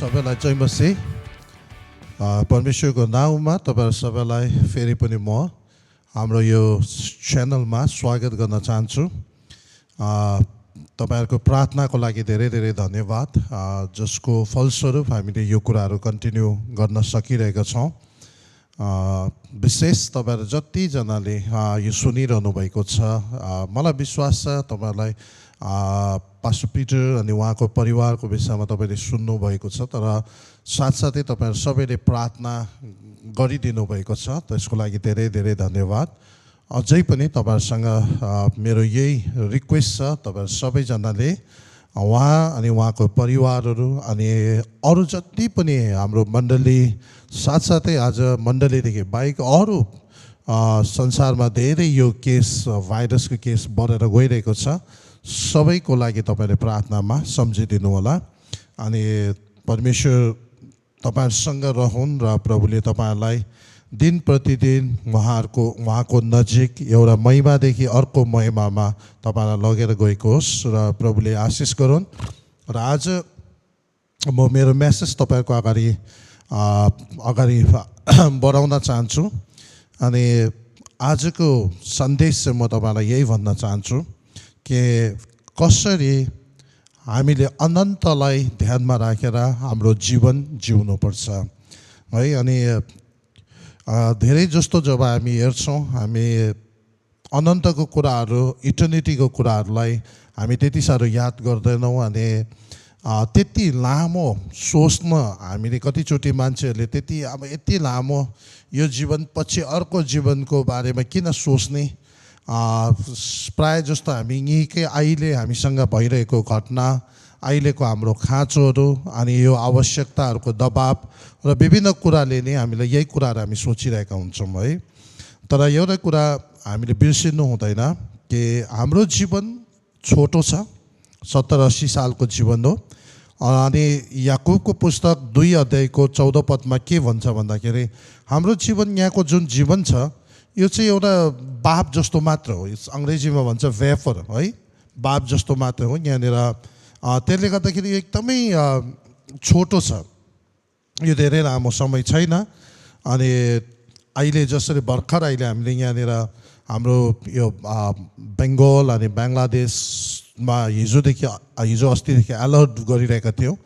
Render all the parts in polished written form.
सबैलाई जय मसीह। परमेश्वरको नाममा तपाईहरु सबैलाई फेरि पनि म हाम्रो यो च्यानलमा स्वागत गर्न चाहन्छु। तपाईहरुको प्रार्थनाको लागि धेरै धेरै धन्यवाद, जसको फलस्वरूप हामीले यो कुराहरु कन्टिन्यू गर्न सकिरहेका छौं। विशेष तपाईहरु जति जनाले यो सुनिरहनु भएको छ, मलाई विश्वास छ तपाईहरुलाई पास्टर पिटर अनि उहाँको परिवारको विषयमा तपाईले सुन्नु भएको छ, तर साथसाथै तपाईहरु सबैले प्रार्थना गरिदिनु भएको छ, त्यसको लागि धेरै धेरै धन्यवाद। अझै पनि तपाईहरुसँग मेरो यही रिक्वेस्ट छ, तपाईहरु सबैजनाले उहाँ अनि उहाँको परिवारहरु अनि अरु जति पनि हाम्रो मण्डली, साथसाथै आज मण्डलीदेखि बाहेक अरु संसारमा धेरै यो केस, भाइरसको केस बढेर गइरहेको छ, सबैको लागि तपाईले प्रार्थनामा सम्झिदिनु होला। अनि परमेश्वर तपाईहरुसँग रहउन् र प्रभुले तपाईहरुलाई दिन प्रतिदिन उहाँको नजिक एउटा महिमादेखि अर्को महिमामा तपाईहरुलाई लगेर गएको होस् र प्रभुले आशिष गरून्। र आज म मेरो मेसेज तपाईहरुको अगाडि बढाउन चाहन्छु। अनि आजको सन्देश चाहिँ म तपाईहरुलाई यही भन्न चाहन्छु कि कसरी हामीले अनन्तलाई ध्यानमा राखेर हाम्रो जीवन जिउनुपर्छ है। अनि धेरै जस्तो जब हामी हेर्छौं, हामी अनन्तको कुराहरु, इटर्निटीको कुराहरुलाई हामी त्यति साह्रो याद गर्दैनौं। अनि त्यति लामो सोच्न हामीले कतिचोटी मान्छेहरूले त्यति अब यति लामो यो जीवन पछि अर्को जीवनको बारेमा किन सोच्ने, प्राय जस्तो हामी यहीँकै अहिले हामीसँग भइरहेको घटना, अहिलेको हाम्रो खाँचोहरू अनि यो आवश्यकताहरूको दबाब र विभिन्न कुराले नै हामीलाई यही कुराहरू हामी सोचिरहेका हुन्छौँ है। तर एउटा कुरा हामीले बिर्सिनु हुँदैन कि हाम्रो जीवन छोटो छ, 70-80 सालको जीवन हो। अनि याकुबको पुस्तक 2 अध्यायको 14 पदमा के भन्छ भन्दाखेरि हाम्रो जीवन, यहाँको जुन जीवन छ यो चाहिँ एउटा बाप जस्तो मात्र हो। अंग्रेजीमा भन्छ वेफर है, बाप जस्तो मात्र हो यहाँनिर। त्यसले गर्दाखेरि एकदमै छोटो छ, यो धेरै लामो समय छैन। अनि अहिले जसरी भर्खर अहिले हामीले यहाँनिर हाम्रो यो बेङ्गल अनि बङ्गलादेशमा हिजो अस्तिदेखि अलर्ट गरिरहेका थियौँ,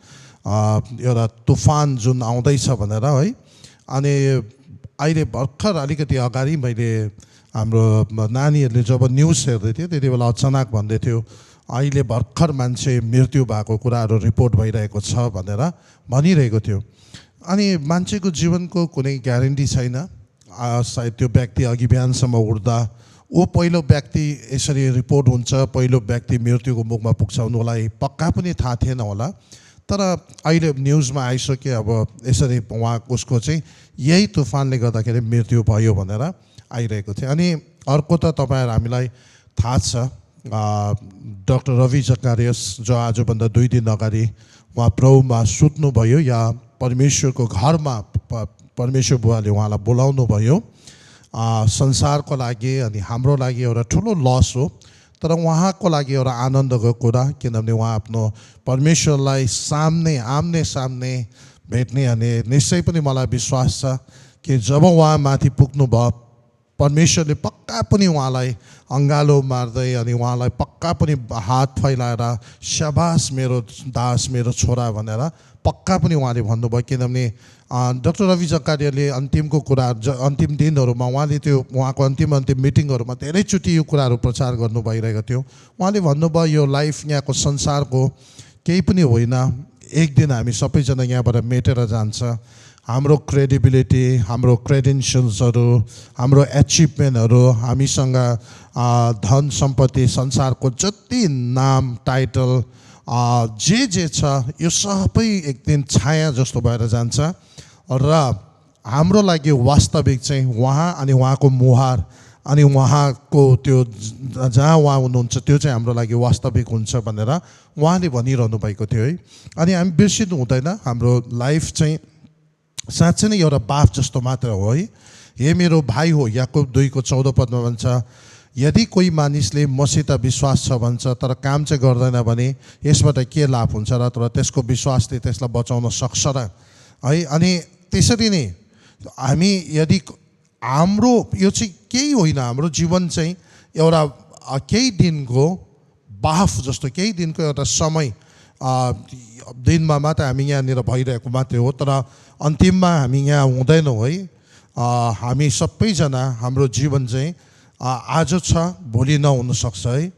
एउटा तुफान जुन आउँदैछ भनेर है। अनि अहिले भर्खर अलिकति अगाडि मैले हाम्रो नानीहरूले जब न्युज हेर्दै थियो त्यति बेला अचानक भन्दै थियो अहिले भर्खर मान्छे मृत्यु भएको कुराहरू रिपोर्ट भइरहेको छ भनेर भनिरहेको थियो। अनि मान्छेको जीवनको कुनै ग्यारेन्टी छैन। सायद त्यो व्यक्ति अघि बिहानसम्म उठ्दा ऊ पहिलो व्यक्ति यसरी रिपोर्ट हुन्छ, पहिलो व्यक्ति मृत्युको मुखमा पुग्छ उनलाई पक्का पनि थाहा थिएन होला। तर अहिले न्युजमा आइसक्यो अब यसरी उसको चाहिँ यही तुफानले गर्दाखेरि मृत्यु भयो भनेर आइरहेको थियो। अनि अर्को त तपाईहरु हामीलाई थाहा छ, डाक्टर रवि जकारियस जो आजभन्दा 2 दिन अगाडि उहाँ प्रभुमा सुत्नुभयो, या परमेश्वरको घरमा परमेश्वर बुवाले उहाँलाई बोलाउनु भयो संसारको लागि अनि हाम्रो लागि एउटा ठुलो लस हो। तर उहाँको लागि एउटा आनन्दको कुरा, किनभने उहाँ आफ्नो परमेश्वरलाई आम्ने सामने भेट्ने। अनि निश्चय पनि मलाई विश्वास छ कि जब उहाँ माथि पुग्नु भयो, परमेश्वरले पक्का पनि उहाँलाई अङ्गालो मार्दै अनि उहाँलाई पक्का पनि हात फैलाएर शाबास मेरो दास, मेरो छोरा भनेर पक्का पनि उहाँले भन्नुभयो। किनभने डाक्टर रवि जकारियाले अन्तिमको कुरा, अन्तिम दिनहरूमा उहाँले त्यो उहाँको अन्तिम मिटिङहरूमा धेरैचोटि यो कुराहरू प्रचार गर्नु भइरहेको थियो। उहाँले भन्नुभयो यो लाइफ यहाँको संसारको केही पनि होइन, एक दिन हामी सबैजना यहाँबाट मेटेर जान्छ। हाम्रो क्रेडिबिलिटी, हाम्रो क्रेडेन्सियल्सहरू, हाम्रो एचिभमेन्टहरू, हामीसँग धन सम्पत्ति, संसारको जति नाम टाइटल जे छ यो सबै एक दिन छाया जस्तो भएर जान्छ। र हाम्रो लागि वास्तविक चाहिँ उहाँ अनि उहाँको मुहार अनि उहाँको त्यो जहाँ उहाँ हुनुहुन्छ त्यो चाहिँ हाम्रो लागि वास्तविक हुन्छ भनेर उहाँले भनिरहनु भएको थियो है। अनि हामी बिर्सिनु हुँदैन, हाम्रो लाइफ चाहिँ साँच्चै नै एउटा बाप जस्तो मात्र हो है। हे मेरो भाइ हो, याकुब 2 को 14 पदमा भन्छ, यदि कोही मानिसले मसित विश्वास छ भन्छ तर काम चाहिँ गर्दैन भने यसबाट के लाभ हुन्छ र तर त्यसको विश्वासले त्यसलाई बचाउन सक्छ र है। अनि त्यसरी नै हामी यदि हाम्रो यो चाहिँ केही होइन, हाम्रो जीवन चाहिँ एउटा केही दिनको बाफ जस्तो, केही दिनको एउटा समय दिनमा मात्र हामी यहाँनिर भइरहेको मात्रै हो, तर अन्तिममा हामी यहाँ हुँदैनौँ है। हामी सबैजना हाम्रो जीवन चाहिँ आज छ भोलि नहुन सक्छ है।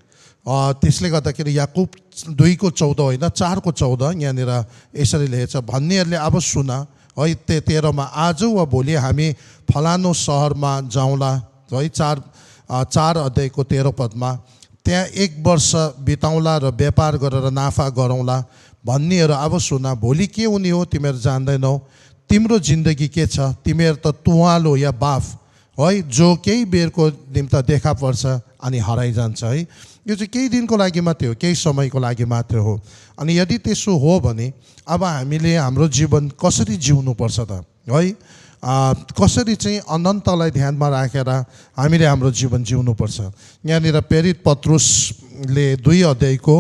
त्यसले गर्दाखेरि याकुब 2:14 होइन 4:14 यहाँनिर यसरी लेखेको छ, भन्नेहरूले अब सुन है 13मा, आज वा भोलि हामी फलानु सहरमा जाउँला है। 4 अध्यायको 13 पदमा, त्यहाँ 1 वर्ष बिताउँला र व्यापार गरेर नाफा गरौँला। भन्नेहरू अब सुन, भोलि के हुने हो तिमीहरू जान्दैनौ, तिम्रो जिन्दगी के छ, तिमीहरू त तुवालो या बाफ है जो केही बेरको निम्ति देखा पर्छ अनि हराइजान्छ है। यो चाहिँ केही दिनको लागि मात्रै हो, केही समयको लागि मात्रै हो। अनि यदि त्यसो हो भने अब हामीले हाम्रो जीवन कसरी जिउनुपर्छ त है, कसरी चाहिँ अनन्तलाई ध्यानमा राखेर हामीले हाम्रो जीवन जिउनुपर्छ। यहाँनिर प्रेरित पत्रुसले 2 अध्यायको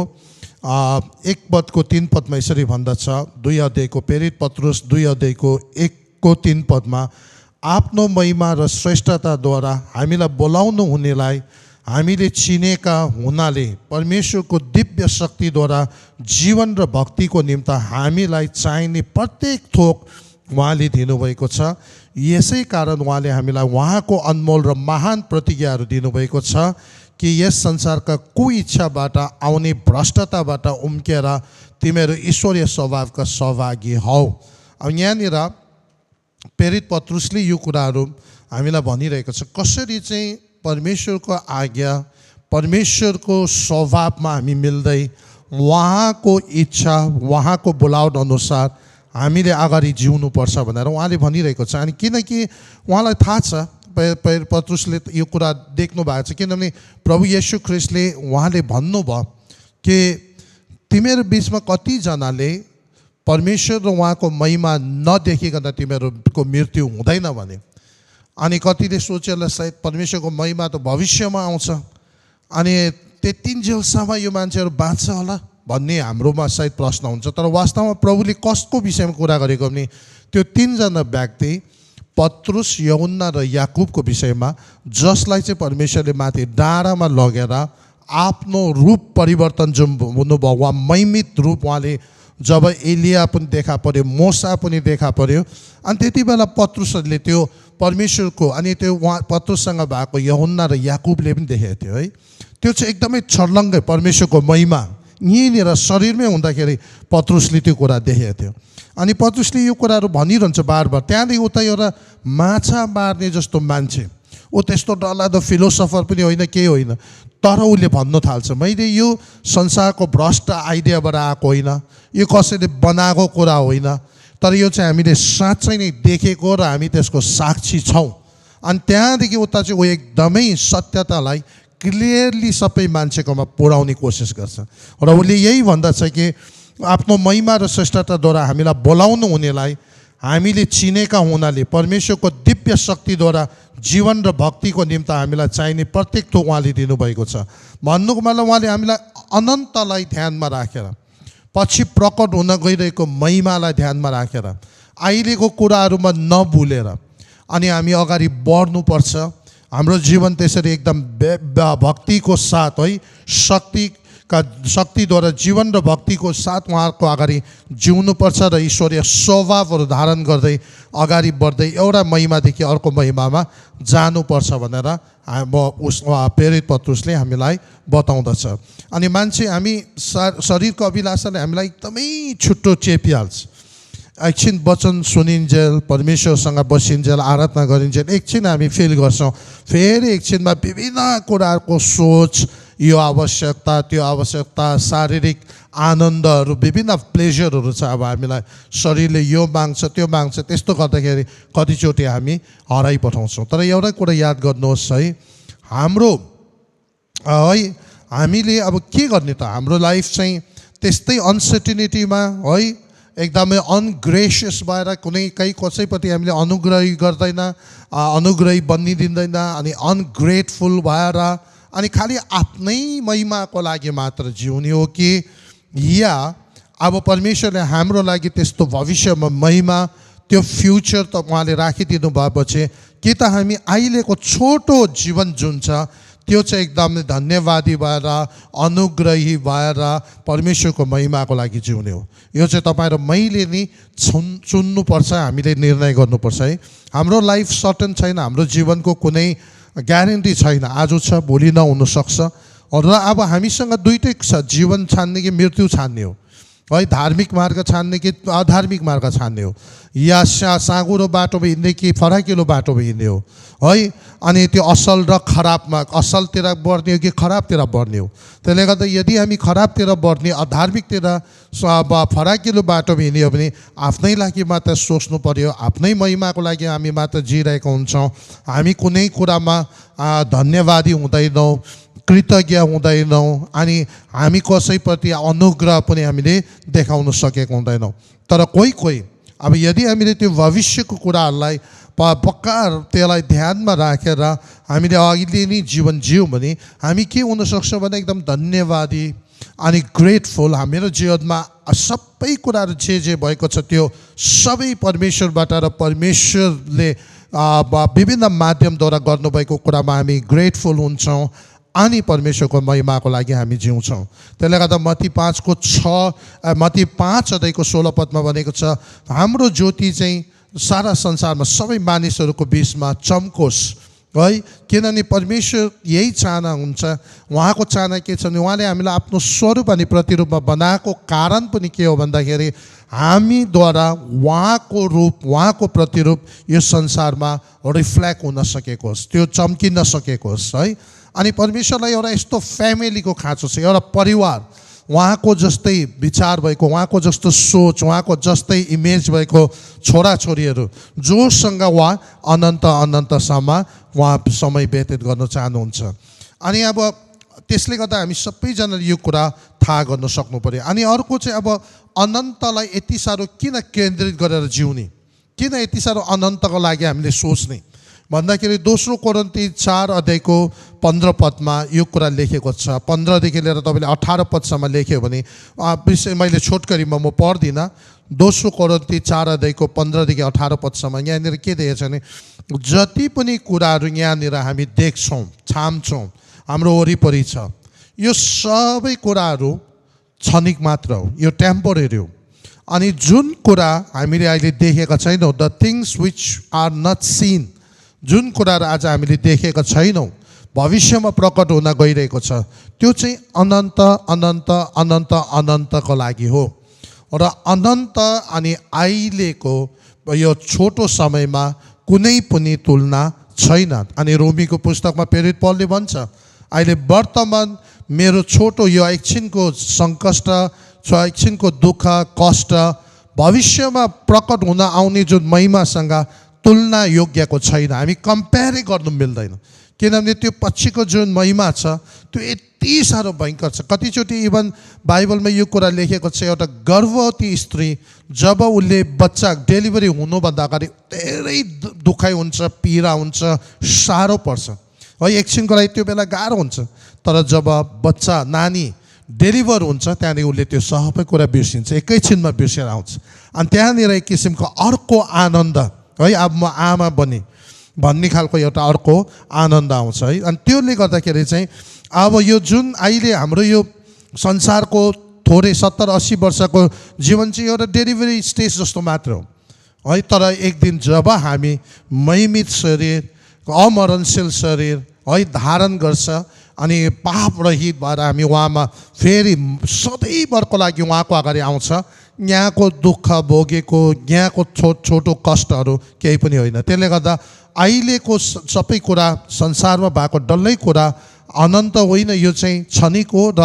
1 पदको 3 पदमा यसरी भन्दछ, 2 अध्यायको प्रेरित पत्रुस 2 अध्यायको 1:3 पदमा, आफ्नो महिमा र श्रेष्ठताद्वारा हामीलाई बोलाउनु हुनेलाई हामीले चिनेका हुनाले परमेश्वरको दिव्य शक्तिद्वारा जीवन र भक्तिको निम्ति हामीलाई चाहिने प्रत्येक थोक उहाँले दिनुभएको छ। यसै कारण उहाँले हामीलाई उहाँको अनमोल र महान प्रतिज्ञाहरू दिनुभएको छ कि यस संसारका कुइच्छाबाट आउने भ्रष्टताबाट उम्केर तिमीहरू ईश्वरीय स्वभावका सहभागी हौ। अब यहाँनिर प्रेरित पत्रुसले यो कुराहरू हामीलाई भनिरहेको छ, कसरी चाहिँ परमेश्वरको आज्ञा, परमेश्वरको स्वभावमा हामी मिल्दै उहाँको इच्छा, उहाँको बोलावट अनुसार हामीले अगाडि जिउनुपर्छ भनेर उहाँले भनिरहेको छ। अनि किनकि उहाँलाई थाहा छ, पत्रुसले यो कुरा देख्नु भएको छ, किनभने प्रभु येशू ख्रिस्टले उहाँले भन्नुभयो कि तिमीहरू बिचमा कतिजनाले परमेश्वर र उहाँको महिमा नदेखिकन तिमीहरूको मृत्यु हुँदैन भने। अनि कतिले सोचेला सायद परमेश्वरको महिमा त भविष्यमा आउँछ अनि त्यतिन्जेलसम्म यो मान्छेहरू बाँच्छ होला भन्ने हाम्रोमा सायद प्रश्न हुन्छ। तर वास्तवमा प्रभुले कसको विषयमा कुरा गरेको भने त्यो 3 जना व्यक्ति पत्रुस, यूहन्ना र याकुबको विषयमा, जसलाई चाहिँ परमेश्वरले माथि डाँडामा लगेर आफ्नो रूप परिवर्तन जुन हुनुभयो, उहाँ महिमित रूप उहाँले जब एलिया पनि देखा पर्यो, मोसा पनि देखा पर्यो, अनि त्यति बेला पत्रुसले त्यो परमेश्वरको, अनि त्यो उहाँ पत्रुससँग भएको यूहन्ना र याकुबले पनि देखेको थियो है। त्यो चाहिँ एकदमै छर्लङ्गै परमेश्वरको महिमा यहीँनिर शरीरमै हुँदाखेरि पत्रुसले त्यो कुरा देखेको थियो। अनि पत्रुसले यो कुराहरू भनिरहन्छ बार बार। त्यहाँदेखि उता एउटा माछा मार्ने जस्तो मान्छे, ऊ त्यस्तो डरलाग्दो फिलोसफर पनि होइन, केही होइन, तर उसले भन्न थाल्छ, मैले यो संसारको भ्रष्ट आइडियाबाट आएको होइन, यो कसैले बनाएको कुरा होइन, तर यो चाहिँ हामीले साँच्चै नै देखेको र हामी त्यसको साक्षी छौँ। अनि त्यहाँदेखि उता चाहिँ ऊ एकदमै सत्यतालाई क्लियरली सबै मान्छेकोमा पुर्याउने कोसिस गर्छ र उसले यही भन्दछ कि आफ्नो महिमा र श्रेष्ठताद्वारा हामीलाई बोलाउनु हुनेलाई हामीले चिनेका हुनाले परमेश्वरको दिव्य शक्तिद्वारा जीवन र भक्तिको निम्ति हामीलाई चाहिने प्रत्येक थोक उहाँले दिनुभएको छ। भन्नुको मतलब उहाँले हामीलाई अनन्तलाई ध्यानमा राखेर, पछि प्रकट हुन गइरहेको महिमालाई ध्यानमा राखेर, अहिलेको कुराहरूमा नभुलेर अनि हामी अगाडि बढ्नुपर्छ। हाम्रो जीवन त्यसरी एकदम भक्तिको साथ है, शक्तिद्वारा जीवन र भक्तिको साथ उहाँको अगाडि जिउनुपर्छ र ईश्वरीय स्वभावहरू धारण गर्दै अगाडि बढ्दै एउटा महिमादेखि अर्को महिमामा जानुपर्छ भनेर प्रेरित पत्रुसले हामीलाई बताउँदछ। अनि मान्छे, हामी शरीरको अभिलाषाले हामीलाई एकदमै छिट्टो चेपिहाल्छ। एकछिन वचन सुनिन्जेल, परमेश्वरसँग बसिन्जेल, आराधना गरिन्जेल एकछिन हामी फिल गर्छौँ, फेरि एकछिनमा विभिन्न कुराहरूको सोच, यो आवश्यकता त्यो आवश्यकता, शारीरिक आनन्दहरू, विभिन्न प्लेजरहरू छ। अब हामीलाई शरीरले यो माग्छ त्यो माग्छ, त्यस्तो गर्दाखेरि कतिचोटि हामी हराइपठाउँछौँ। तर एउटा कुरा याद गर्नुहोस् है, हाम्रो है हामीले अब के गर्ने त, हाम्रो लाइफ चाहिँ त्यस्तै अनसर्टिनिटीमा है एकदमै अनग्रेसियस भएर कहीँ कसैपट्टि हामीले अनुग्रही गर्दैन, अनुग्रही बनिदिँदैन, अनि अनग्रेटफुल भएर अनि खालि आफ्नै महिमाको लागि मात्र जिउने हो कि या अब परमेश्वरले हाम्रो लागि त्यस्तो भविष्यमा महिमा त्यो फ्युचर त उहाँले राखिदिनु भएपछि कि त हामी अहिलेको छोटो जीवन जुन छ त्यो चाहिँ एकदमै धन्यवादी भएर अनुग्रही भएर परमेश्वरको महिमाको लागि जिउने हो। यो चाहिँ तपाईँ र मैले नि चुन्नुपर्छ, हामीले निर्णय गर्नुपर्छ है। हाम्रो लाइफ सर्टेन छैन, हाम्रो जीवनको कुनै ग्यारेन्टी छैन, आज छ भोलि नहुनसक्छ। र अब हामीसँग दुइटै छ, जीवन छान्ने कि मृत्यु छान्ने हो है, धार्मिक मार्ग छान्ने कि अधार्मिक मार्ग छान्ने हो, या साँगुरो बाटोमा हिँड्ने कि फराकिलो बाटोमा हिँड्ने हो है। अनि त्यो असल र खराबमा असलतिर बढ्ने हो कि खराबतिर बढ्ने हो। त्यसले गर्दा यदि हामी खराबतिर बढ्ने अधार्मिकतिर फराकिलो बाटोमा हिँड्यो भने आफ्नै लागि मात्र सोच्नु पर्यो, आफ्नै महिमाको लागि हामी मात्र जिइरहेको हुन्छौँ। हामी कुनै कुरामा धन्यवादी हुँदैनौँ, कृतज्ञ हुँदैनौँ, अनि हामी कसैप्रति अनुग्रह पनि हामीले देखाउन सकेको हुँदैनौँ। तर कोही कोही अब यदि हामीले त्यो भविष्यको कुराहरूलाई पक्का त्यसलाई ध्यानमा राखेर हामीले अहिले नै जीवन जियौँ भने हामी के हुनसक्छ भने एकदम धन्यवादी अनि ग्रेटफुल। हाम्रो जीवनमा सबै कुराहरू जे भएको छ त्यो सबै परमेश्वरबाट र परमेश्वरले विभिन्न माध्यमद्वारा गर्नुभएको कुरामा हामी ग्रेटफुल हुन्छौँ अनि परमेश्वरको महिमाको लागि हामी जिउँछौँ। त्यसले गर्दा मत्ती 5:16 भनेको छ, हाम्रो ज्योति चाहिँ सारा संसारमा सबै मानिसहरूको बिचमा चम्कोस् है। किनभने परमेश्वर यही चाहना हुन्छ। उहाँको चाहना के छ भने उहाँले हामीलाई आफ्नो स्वरूप अनि प्रतिरूपमा बनाएको कारण पनि के हो भन्दाखेरि हामीद्वारा उहाँको रूप, उहाँको प्रतिरूप यो संसारमा रिफ्लेक्ट हुन सकेको होस्, त्यो चम्किन सकेको होस् है। अनि परमेश्वरलाई एउटा यस्तो फ्यामिलीको खाँचो छ, एउटा परिवार, उहाँको जस्तै विचार भएको, उहाँको जस्तो सोच, उहाँको जस्तै इमेज भएको छोराछोरीहरू जोसँग उहाँ अनन्तसम्म उहाँ समय व्यतीत गर्न चाहनुहुन्छ। अनि अब त्यसले गर्दा हामी सबैजनाले यो कुरा थाहा गर्न सक्नु पर्यो। अनि अर्को चाहिँ अब अनन्तलाई यति साह्रो किन केन्द्रित गरेर जिउने, किन यति साह्रो अनन्तको लागि हामीले सोच्ने भन्दाखेरि दोस्रो कोरिन्थी 4:15 यो कुरा लेखेको छ। 15देखि लिएर तपाईँले 18 लेख्यो भने विषय मैले छोटकरीमा म पढ्दिनँ। दोस्रो कोरिन्थी 4:15देखि 18 यहाँनिर के दिएको छ भने जति पनि कुराहरू यहाँनिर हामी देख्छौँ, छाम्छौँ, हाम्रो वरिपरि छ, यो सबै कुराहरू क्षणिक मात्र हो, यो टेम्पोरेरी हो। अनि जुन कुरा हामीले अहिले देखेका छैनौँ, the things which are not seen, जुन कुराहरू आज हामीले देखेका छैनौँ, भविष्यमा प्रकट हुन गइरहेको छ, त्यो चाहिँ अनन्तको लागि हो। र अनन्त अनि अहिलेको यो छोटो समयमा कुनै पनि तुलना छैन। अनि रोमीको पुस्तकमा प्रेरित पौलले भन्छ, अहिले वर्तमान मेरो छोटो यो एकछिनको सङ्कष्ट, एकछिनको दुःख कष्ट भविष्यमा प्रकट हुन आउने जुन महिमासँग तुलना योग्यको छैन। हामी कम्पेयरै गर्नु मिल्दैन, किनभने त्यो पछिको जुन महिमा छ त्यो यति साह्रो भयङ्कर छ। कतिचोटि इभन बाइबलमा यो कुरा लेखेको छ, एउटा गर्भवती स्त्री जब उसले बच्चा डेलिभरी हुनुभन्दा अगाडि धेरै दुखाइ हुन्छ, पीडा हुन्छ, साह्रो पर्छ है, एकछिनको लागि त्यो बेला गाह्रो हुन्छ। तर जब बच्चा नानी डेलिभर हुन्छ त्यहाँदेखि उसले त्यो सबै कुरा बिर्सिन्छ, एकैछिनमा बिर्सेर आउँछ। अनि त्यहाँनिर एक किसिमको अर्को आनन्द है, अब म आमा बने भन्ने खालको एउटा अर्को आनन्द आउँछ है। अनि त्यसले गर्दाखेरि चाहिँ अब यो जुन अहिले हाम्रो यो संसारको थोरै 70-80 वर्षको जीवन चाहिँ एउटा डेलिभरी स्टेज जस्तो मात्र हो है। तर एक दिन जब हामी महिमित शरीर, अमरणशील शरीर है धारण गर्छ अनि पाप रहित भएर हामी उहाँमा फेरि सधैँभरको लागि उहाँको अगाडि आउँछ, यहाँको दुःख भोगेको, यहाँको छोटो कष्टहरू केही पनि होइन। त्यसले गर्दा अहिलेको सबै कुरा संसारमा भएको डल्लै कुरा अनन्त होइन, यो चाहिँ क्षणिक हो र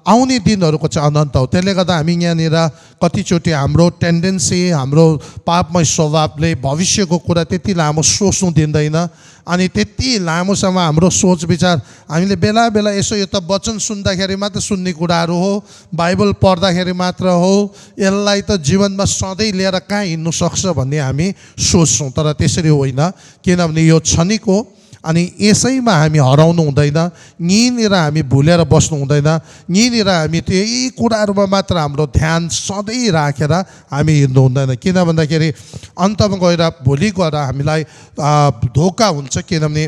आउने दिनहरूको चाहिँ अनन्त हो। त्यसले गर्दा हामी यहाँनिर कतिचोटि हाम्रो टेन्डेन्सी, हाम्रो पापमय स्वभावले भविष्यको कुरा त्यति लामो सोच्नु दिँदैन। अनि त्यति लामोसम्म हाम्रो सोच विचार हामीले बेला बेला यसो यो त वचन सुन्दाखेरि मात्र सुन्ने कुराहरू हो, बाइबल पढ्दाखेरि मात्र हो, यसलाई त जीवनमा सधैँ लिएर कहाँ हिँड्नु सक्छ भन्ने हामी सोच्छौँ। तर त्यसरी होइन, किनभने यो क्षणिक हो अनि यसैमा हामी हराउनु हुँदैन, यहीँनिर हामी भुलेर बस्नु हुँदैन, यहीँनिर हामी त्यही कुराहरूमा मात्र हाम्रो ध्यान सधैँ राखेर हामी हिँड्नु हुँदैन। किन भन्दाखेरि अन्तमा गएर भोलि गएर हामीलाई धोका हुन्छ, किनभने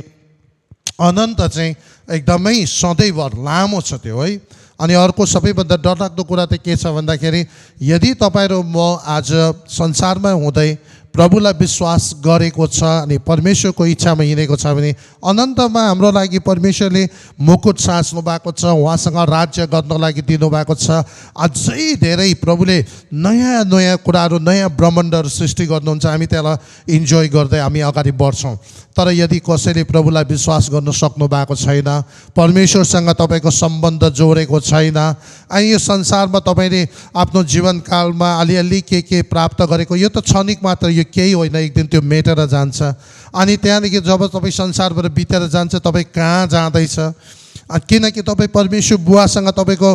अनन्त चाहिँ एकदमै सधैँभर लामो छ त्यो है। अनि अर्को सबैभन्दा डरलाग्दो कुरा चाहिँ के छ भन्दाखेरि यदि तपाईँ र म आज संसारमा हुँदै प्रभुलाई विश्वास गरेको छ अनि परमेश्वरको इच्छामा हिँडेको छ भने अनन्तमा हाम्रो लागि परमेश्वरले मुकुट साच्नु भएको छ, उहाँसँग राज्य गर्नको लागि दिनुभएको छ। अझै धेरै प्रभुले नयाँ नयाँ कुराहरू, नयाँ ब्रह्माण्डहरू सृष्टि गर्नुहुन्छ, हामी त्यसलाई इन्जोय गर्दै हामी अगाडि बढ्छौँ। तर यदि कसैले प्रभुलाई विश्वास गर्न सक्नु भएको छैन, परमेश्वरसँग तपाईँको सम्बन्ध जोडेको छैन, अनि यो संसारमा तपाईँले आफ्नो जीवनकालमा अलिअलि के प्राप्त गरेको, यो त क्षणिक मात्र, यो केही होइन, एक दिन त्यो मेटेर जान्छ। अनि त्यहाँदेखि जब तपाईँ संसारबाट बितेर जान्छ, तपाईँ कहाँ जाँदैछ? किनकि तपाईँ परमेश्वर बुवासँग तपाईँको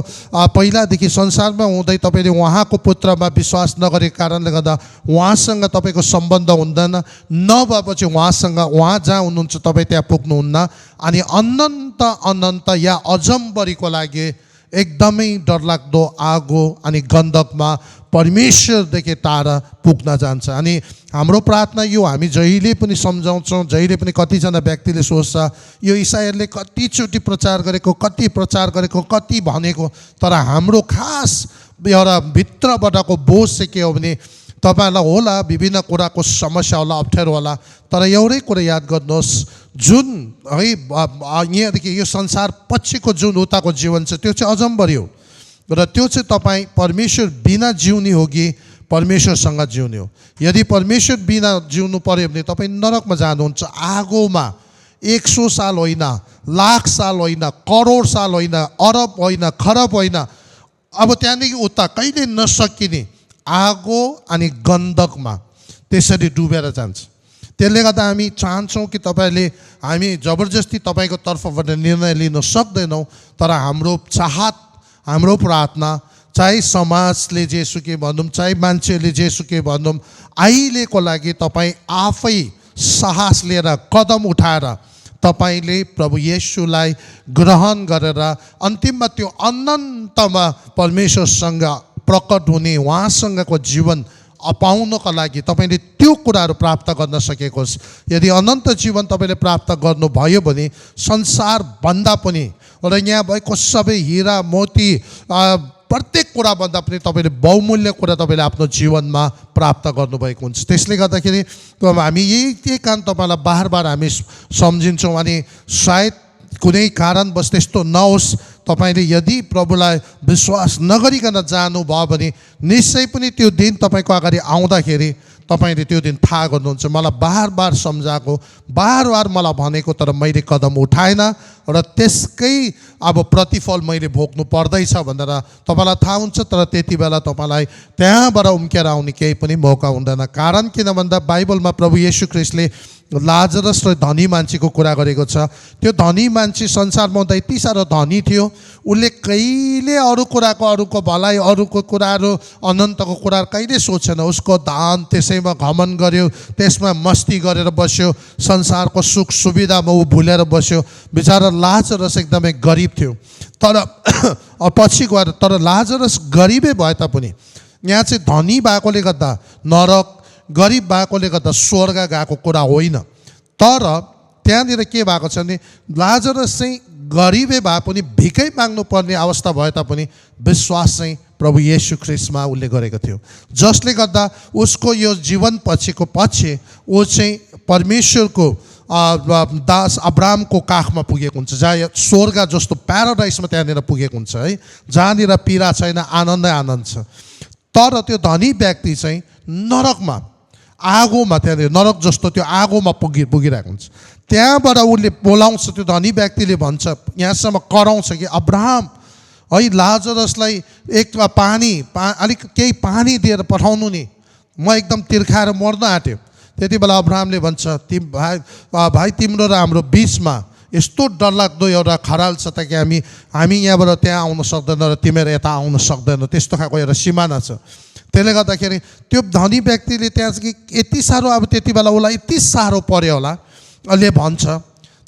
पहिलादेखि संसारमा हुँदै तपाईँले उहाँको पुत्रमा विश्वास नगरेको कारणले गर्दा उहाँसँग तपाईँको सम्बन्ध हुँदैन। नभएपछि उहाँ जहाँ हुनुहुन्छ तपाईँ त्यहाँ पुग्नुहुन्न। अनि अनन्त अनन्त या अजम्बरीको लागि एकदमै डरलाग्दो आगो अनि गन्धकमा परमेश्वरदेखि टाढा पुग्न जान्छ। अनि हाम्रो प्रार्थना यो हामी जहिले पनि सम्झाउँछौँ, जहिले पनि कतिजना व्यक्तिले सोच्छ यो इसाईहरूले कतिचोटि प्रचार गरेको, कति भनेको, तर हाम्रो खास एउटा भित्रबाटको बोझ चाहिँ के हो भने तपाईँहरूलाई होला विभिन्न कुराको समस्या होला, अप्ठ्यारो होला, तर एउटै कुरा याद गर्नुहोस्, जुन है यहाँदेखि यो संसार पछिको जुन उताको जीवन छ त्यो चाहिँ अजम्बरी हो र त्यो चाहिँ तपाईँ परमेश्वर बिना जिउने हो कि परमेश्वरसँग जिउने हो। यदि परमेश्वर बिना जिउनु पर्यो भने तपाईँ नरकमा जानुहुन्छ, आगोमा 100 साल होइन, लाख साल होइन, करोड साल होइन, अरब होइन, खरब होइन, अब त्यहाँदेखि उता कहिले नसकिने आगो अनि गन्धकमा त्यसरी डुबेर जान्छ। त्यसले गर्दा हामी चाहन्छौँ कि तपाईँले, हामी जबरजस्ती तपाईँको तर्फबाट निर्णय लिन सक्दैनौँ, तर हाम्रो चाहत, हाम्रो प्रार्थना, चाहे समाजले जेसुकै भनौँ, चाहे मान्छेहरूले जेसुकै भनौँ, अहिलेको लागि तपाईँ आफै साहस लिएर कदम उठाएर तपाईँले प्रभु येशूलाई ग्रहण गरेर अन्तिममा त्यो अनन्तमा परमेश्वरसँग प्रकट हुने उहाँसँगको जीवन पाउनको लागि तपाईँले त्यो कुराहरू प्राप्त गर्न सकेको होस्। यदि अनन्त जीवन तपाईँले प्राप्त गर्नुभयो भने संसारभन्दा पनि र यहाँ भएको सबै हिरा मोती प्रत्येक कुराभन्दा पनि तपाईँले बहुमूल्य कुरा तपाईँले आफ्नो जीवनमा प्राप्त गर्नुभएको हुन्छ। त्यसले गर्दाखेरि हामी यही कारण तपाईँलाई बार बार हामी सम्झिन्छौँ। अनि सायद कुनै कारणवश त्यस्तो नहोस्, तपाईँले यदि प्रभुलाई विश्वास नगरिकन जानुभयो भने निश्चय पनि त्यो दिन तपाईँको अगाडि आउँदाखेरि तपाईँले त्यो दिन थाहा गर्नुहुन्छ, मलाई बार बार सम्झाएको, बार बार मलाई भनेको, तर मैले कदम उठाएन र त्यसकै अब प्रतिफल मैले भोग्नु पर्दैछ भनेर तपाईँलाई थाहा हुन्छ। तर त्यति बेला तपाईँलाई त्यहाँबाट उम्केर आउने केही पनि मौका हुँदैन। कारण किन भन्दा बाइबलमा प्रभु येशू ख्रिस्टले लाजरस र धनी मान्छेको कुरा गरेको छ। त्यो धनी मान्छे संसारमा हुँदा यति साह्रो धनी थियो, उसले कहिले अरूको भलाइ, अरूको कुराहरू, अनन्तको कुराहरू कहिले सोचेन। उसको दान त्यसैमा घमन गर्यो, त्यसमा मस्ती गरेर बस्यो, संसारको सुख सुविधामा ऊ भुलेर बस्यो। बिचरा लाजरस एकदमै गरिब थियो, तर पछि गएर, तर लाजरस गरिबै भए तापनि यहाँ चाहिँ धनी भएकोले गर्दा नरक, गरिब भएकोले गर्दा स्वर्ग गएको कुरा होइन। तर त्यहाँनिर के भएको छ भने लाजरस चाहिँ गरिबै भए पनि भिकै माग्नु पर्ने अवस्था भए तापनि विश्वास चाहिँ प्रभु येशू ख्रिस्टमा उसले गरेको थियो, जसले गर्दा उसको यो जीवन पछिको पछि ऊ चाहिँ परमेश्वरको दास अब्राहमको काखमा पुगेको हुन्छ, जहाँ स्वर्ग जस्तो प्याराडाइसमा त्यहाँनिर पुगेको हुन्छ है, जहाँनिर पीडा छैन, आनन्दै आनन्द छ। तर त्यो धनी व्यक्ति चाहिँ नरकमा, आगोमा, त्यहाँनिर नरक जस्तो त्यो आगोमा पुगिरहेको हुन्छ। त्यहाँबाट उसले बोलाउँछ, त्यो धनी व्यक्तिले भन्छ, यहाँसम्म कराउँछ कि अब्राहम है लाजरसलाई एक पानी अलिक केही पानी दिएर पठाउनु नि, म एकदम तिर्खाएर मर्न आँट्यो। त्यति बेला अब्राहमले भन्छ, भाइ तिम्रो र हाम्रो बिचमा यस्तो डरलाग्दो एउटा खराल छ त कि हामी यहाँबाट त्यहाँ आउन सक्दैन र तिमीहरू यता आउन सक्दैन, त्यस्तो खालको एउटा सिमाना छ। त्यसले गर्दाखेरि त्यो धनी व्यक्तिले त्यहाँ चाहिँ यति साह्रो, अब त्यति बेला उसलाई यति साह्रो पर्यो होला, अहिले भन्छ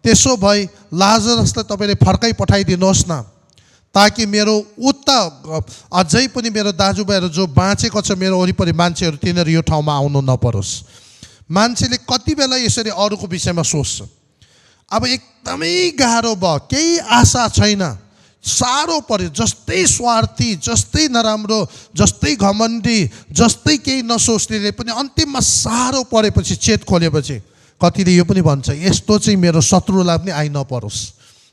त्यसो भए लाजरसलाई तपाईँले फर्काइ पठाइदिनुहोस् न, ताकि मेरो उता अझै पनि मेरो दाजुभाइहरू जो बाँचेको छ मेरो वरिपरि मान्छेहरू तिनीहरू यो ठाउँमा आउनु नपरोस्। मान्छेले कति बेला यसरी अरूको विषयमा सोच्छ। अब एकदमै गाह्रो भयो, केही आशा छैन, साह्रो पर्यो, जस्तै स्वार्थी, जस्तै नराम्रो, जस्तै घमण्डी, जस्तै केही नसोच्नेले पनि अन्तिममा साह्रो परेपछि चेत खोलेपछि कतिले यो पनि भन्छ, यस्तो चाहिँ मेरो शत्रुलाई पनि आइ नपरोस्,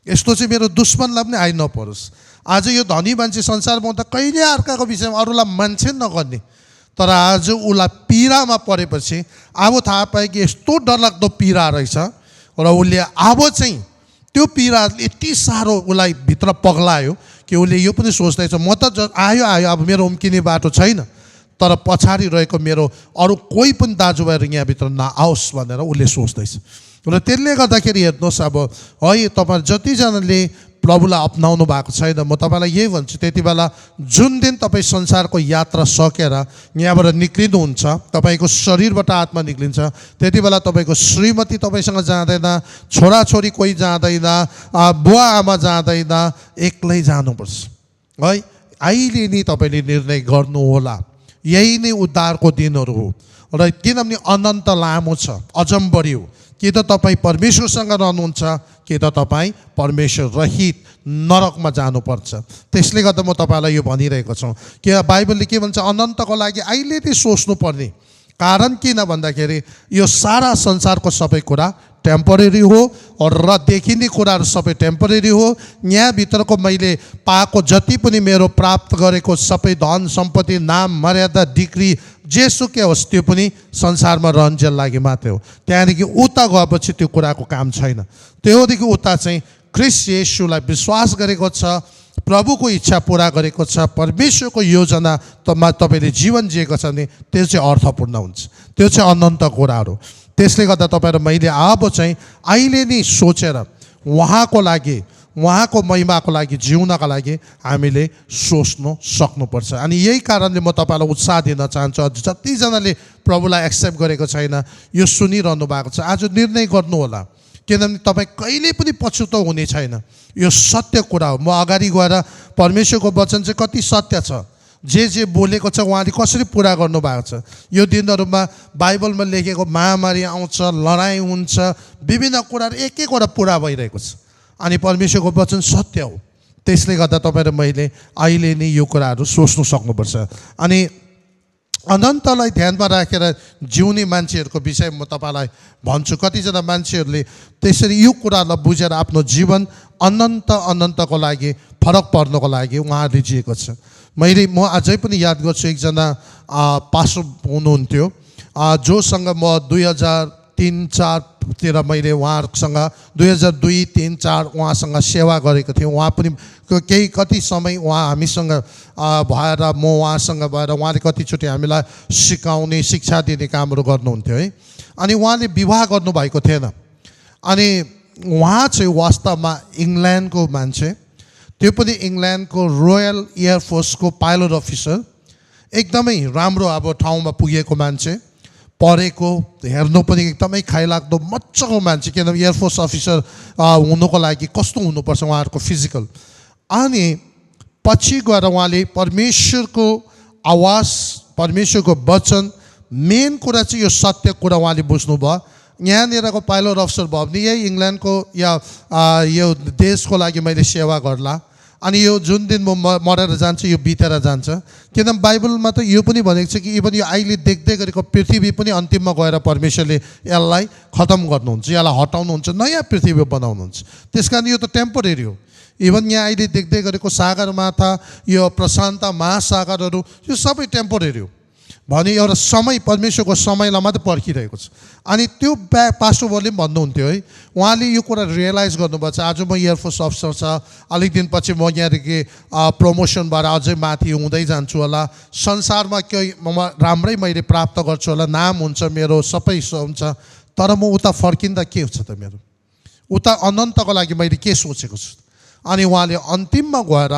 यस्तो चाहिँ मेरो दुश्मनलाई पनि आइ नपरोस्। आज यो धनी मान्छे संसारमा हुँदा कहिले अर्काको विषयमा अरूलाई मान्छे नगर्ने, तर आज उसलाई पीडामा परेपछि अब थाहा पायो कि यस्तो डरलाग्दो पीडा रहेछ र उसले अब चाहिँ त्यो पीडाले यति साह्रो उसलाई भित्र पग्लायो कि उसले यो पनि सोच्दैछ, म त आयो अब मेरो उम्किने बाटो छैन, तर पछाडि रहेको मेरो अरू कोही पनि दाजुभाइहरू यहाँभित्र नआओस् भनेर उसले सोच्दैछ। र त्यसले गर्दाखेरि हेर्नुहोस्, अब है तपाईँ जतिजनाले प्रभुलाई अपनाउनु भएको छैन, म तपाईँलाई यही भन्छु, त्यति बेला जुन दिन तपाईँ संसारको यात्रा सकेर यहाँबाट निक्लिनुहुन्छ, तपाईँको शरीरबाट आत्मा निक्लिन्छ, त्यति बेला तपाईँको श्रीमती तपाईँसँग जाँदैन, छोराछोरी कोही जाँदैन, बुवा आमा जाँदैन, एक्लै जानुपर्छ है। अहिले नि तपाईँले निर्णय गर्नुहोला, यही नै उद्धारको दिनहरू हो। र किनभने अनन्त लामो छ, अजम्बरी हो, कि त तपाईँ परमेश्वरसँग रहनुहुन्छ कि त तपाईँ परमेश्वर रहित नरकमा जानुपर्छ। त्यसले गर्दा म तपाईँलाई यो भनिरहेको छु कि बाइबलले के भन्छ, अनन्तको लागि अहिले नै सोच्नुपर्ने। कारण किन भन्दाखेरि यो सारा संसारको सबै कुरा टेम्परेरी हो र देखिने कुराहरू सबै टेम्परेरी हो। यहाँभित्रको मैले पाएको जति पनि मेरो प्राप्त गरेको सबै धन सम्पत्ति, नाम, मर्यादा, डिग्री, जेसुकै होस्, त्यो पनि संसारमा रहन्जेल लागि मात्रै हो। त्यहाँदेखि उता गएपछि त्यो कुराको काम छैन। त्योदेखि उता चाहिँ ख्रीष्ट येशूलाई विश्वास गरेको छ, प्रभुको इच्छा पुरा गरेको छ, परमेश्वरको योजना तपाईँले जीवन जिएको छ भने त्यो चाहिँ अर्थपूर्ण हुन्छ, त्यो चाहिँ अनन्त कुराहरू। त्यसले गर्दा तपाईँ र मैले अब चाहिँ अहिले नै सोचेर उहाँको लागि, उहाँको महिमाको लागि जिउनका लागि हामीले सोच्नु सक्नुपर्छ। अनि यही कारणले म तपाईँलाई उत्साह दिन चाहन्छु, जतिजनाले प्रभुलाई एक्सेप्ट गरेको छैन, यो सुनिरहनु भएको छ, आज निर्णय गर्नु होला, किनभने तपाईँ कहिले पनि पछुतो हुने छैन। यो सत्य कुरा हो। म अगाडि गएर परमेश्वरको वचन चाहिँ कति सत्य छ, जे बोलेको छ उहाँले कसरी पुरा गर्नुभएको छ। यो दिनहरूमा बाइबलमा लेखेको महामारी आउँछ, लडाइँ हुन्छ, विभिन्न कुराहरू एक एकवटा पुरा भइरहेको छ, अनि परमेश्वरको वचन सत्य हो। त्यसले गर्दा तपाईँ र मैले अहिले नै यो कुराहरू सोच्नु सक्नुपर्छ। अनि अनन्तलाई ध्यानमा राखेर जिउने मान्छेहरूको विषय म तपाईँलाई भन्छु। कतिजना मान्छेहरूले त्यसरी यो कुरालाई बुझेर आफ्नो जीवन अनन्तको लागि फरक पर्नको लागि उहाँहरूले जिएको छ। म अझै पनि याद गर्छु, एकजना पास्टर हुनुहुन्थ्यो जोसँग म 2003-04तिर मैले उहाँहरूसँग 2002-03-04 उहाँसँग सेवा गरेको थिएँ। उहाँ पनि कति समय उहाँ हामीसँग भएर, म उहाँसँग भएर, उहाँले कतिचोटि हामीलाई सिकाउने, शिक्षा दिने कामहरू गर्नुहुन्थ्यो है। अनि उहाँले विवाह गर्नुभएको थिएन। अनि उहाँ चाहिँ वास्तवमा इङ्ल्यान्डको मान्छे, त्यो पनि इङ्ल्यान्डको रोयल एयरफोर्सको पाइलट अफिसर, एकदमै राम्रो अब ठाउँमा पुगेको मान्छे, पढेको, हेर्नु पनि एकदमै खाइलाग्दो मजाको मान्छे। किनभने एयरफोर्स अफिसर हुनुको लागि कस्तो हुनुपर्छ उहाँहरूको फिजिकल। अनि पछि गएर उहाँले परमेश्वरको आवाज, परमेश्वरको वचन, मेन कुरा चाहिँ यो सत्य कुरा उहाँले बुझ्नुभयो। यहाँनिरको पाइलट अफिसर भयो भने यही इङ्ल्यान्डको या यो देशको लागि मैले सेवा गर्ला, अनि यो जुन दिन म मरेर जान्छु यो बितेर जान्छ। किनभने बाइबलमा त यो पनि भनेको छ कि इभन यो अहिले देख्दै गरेको पृथ्वी पनि अन्तिममा गएर परमेश्वरले यसलाई खतम गर्नुहुन्छ, यसलाई हटाउनुहुन्छ, नयाँ पृथ्वी बनाउनुहुन्छ। त्यस कारण यो त टेम्पोरेरी हो। इभन यहाँ अहिले देख्दै गरेको सगरमाथा, यो प्रशान्त महासागरहरू, यो सबै टेम्पोरेरी हो। भने एउटा समय, परमेश्वरको समयलाई मात्रै पर्खिरहेको छ। अनि त्यो पास्टर बोले पनि भन्नुहुन्थ्यो है, उहाँले यो कुरा रियलाइज गर्नुभएको छ। आज म एयरफोर्स अफिसर छ, अलिक दिनपछि म यहाँदेखि प्रमोसन भएर अझै माथि हुँदै जान्छु होला, संसारमा केही राम्रै मैले प्राप्त गर्छु होला, नाम हुन्छ मेरो, सबै हुन्छ, तर म उता फर्किँदा के हुन्छ त मेरो, उता अनन्तको लागि मैले के सोचेको छु। अनि उहाँले अन्तिममा गएर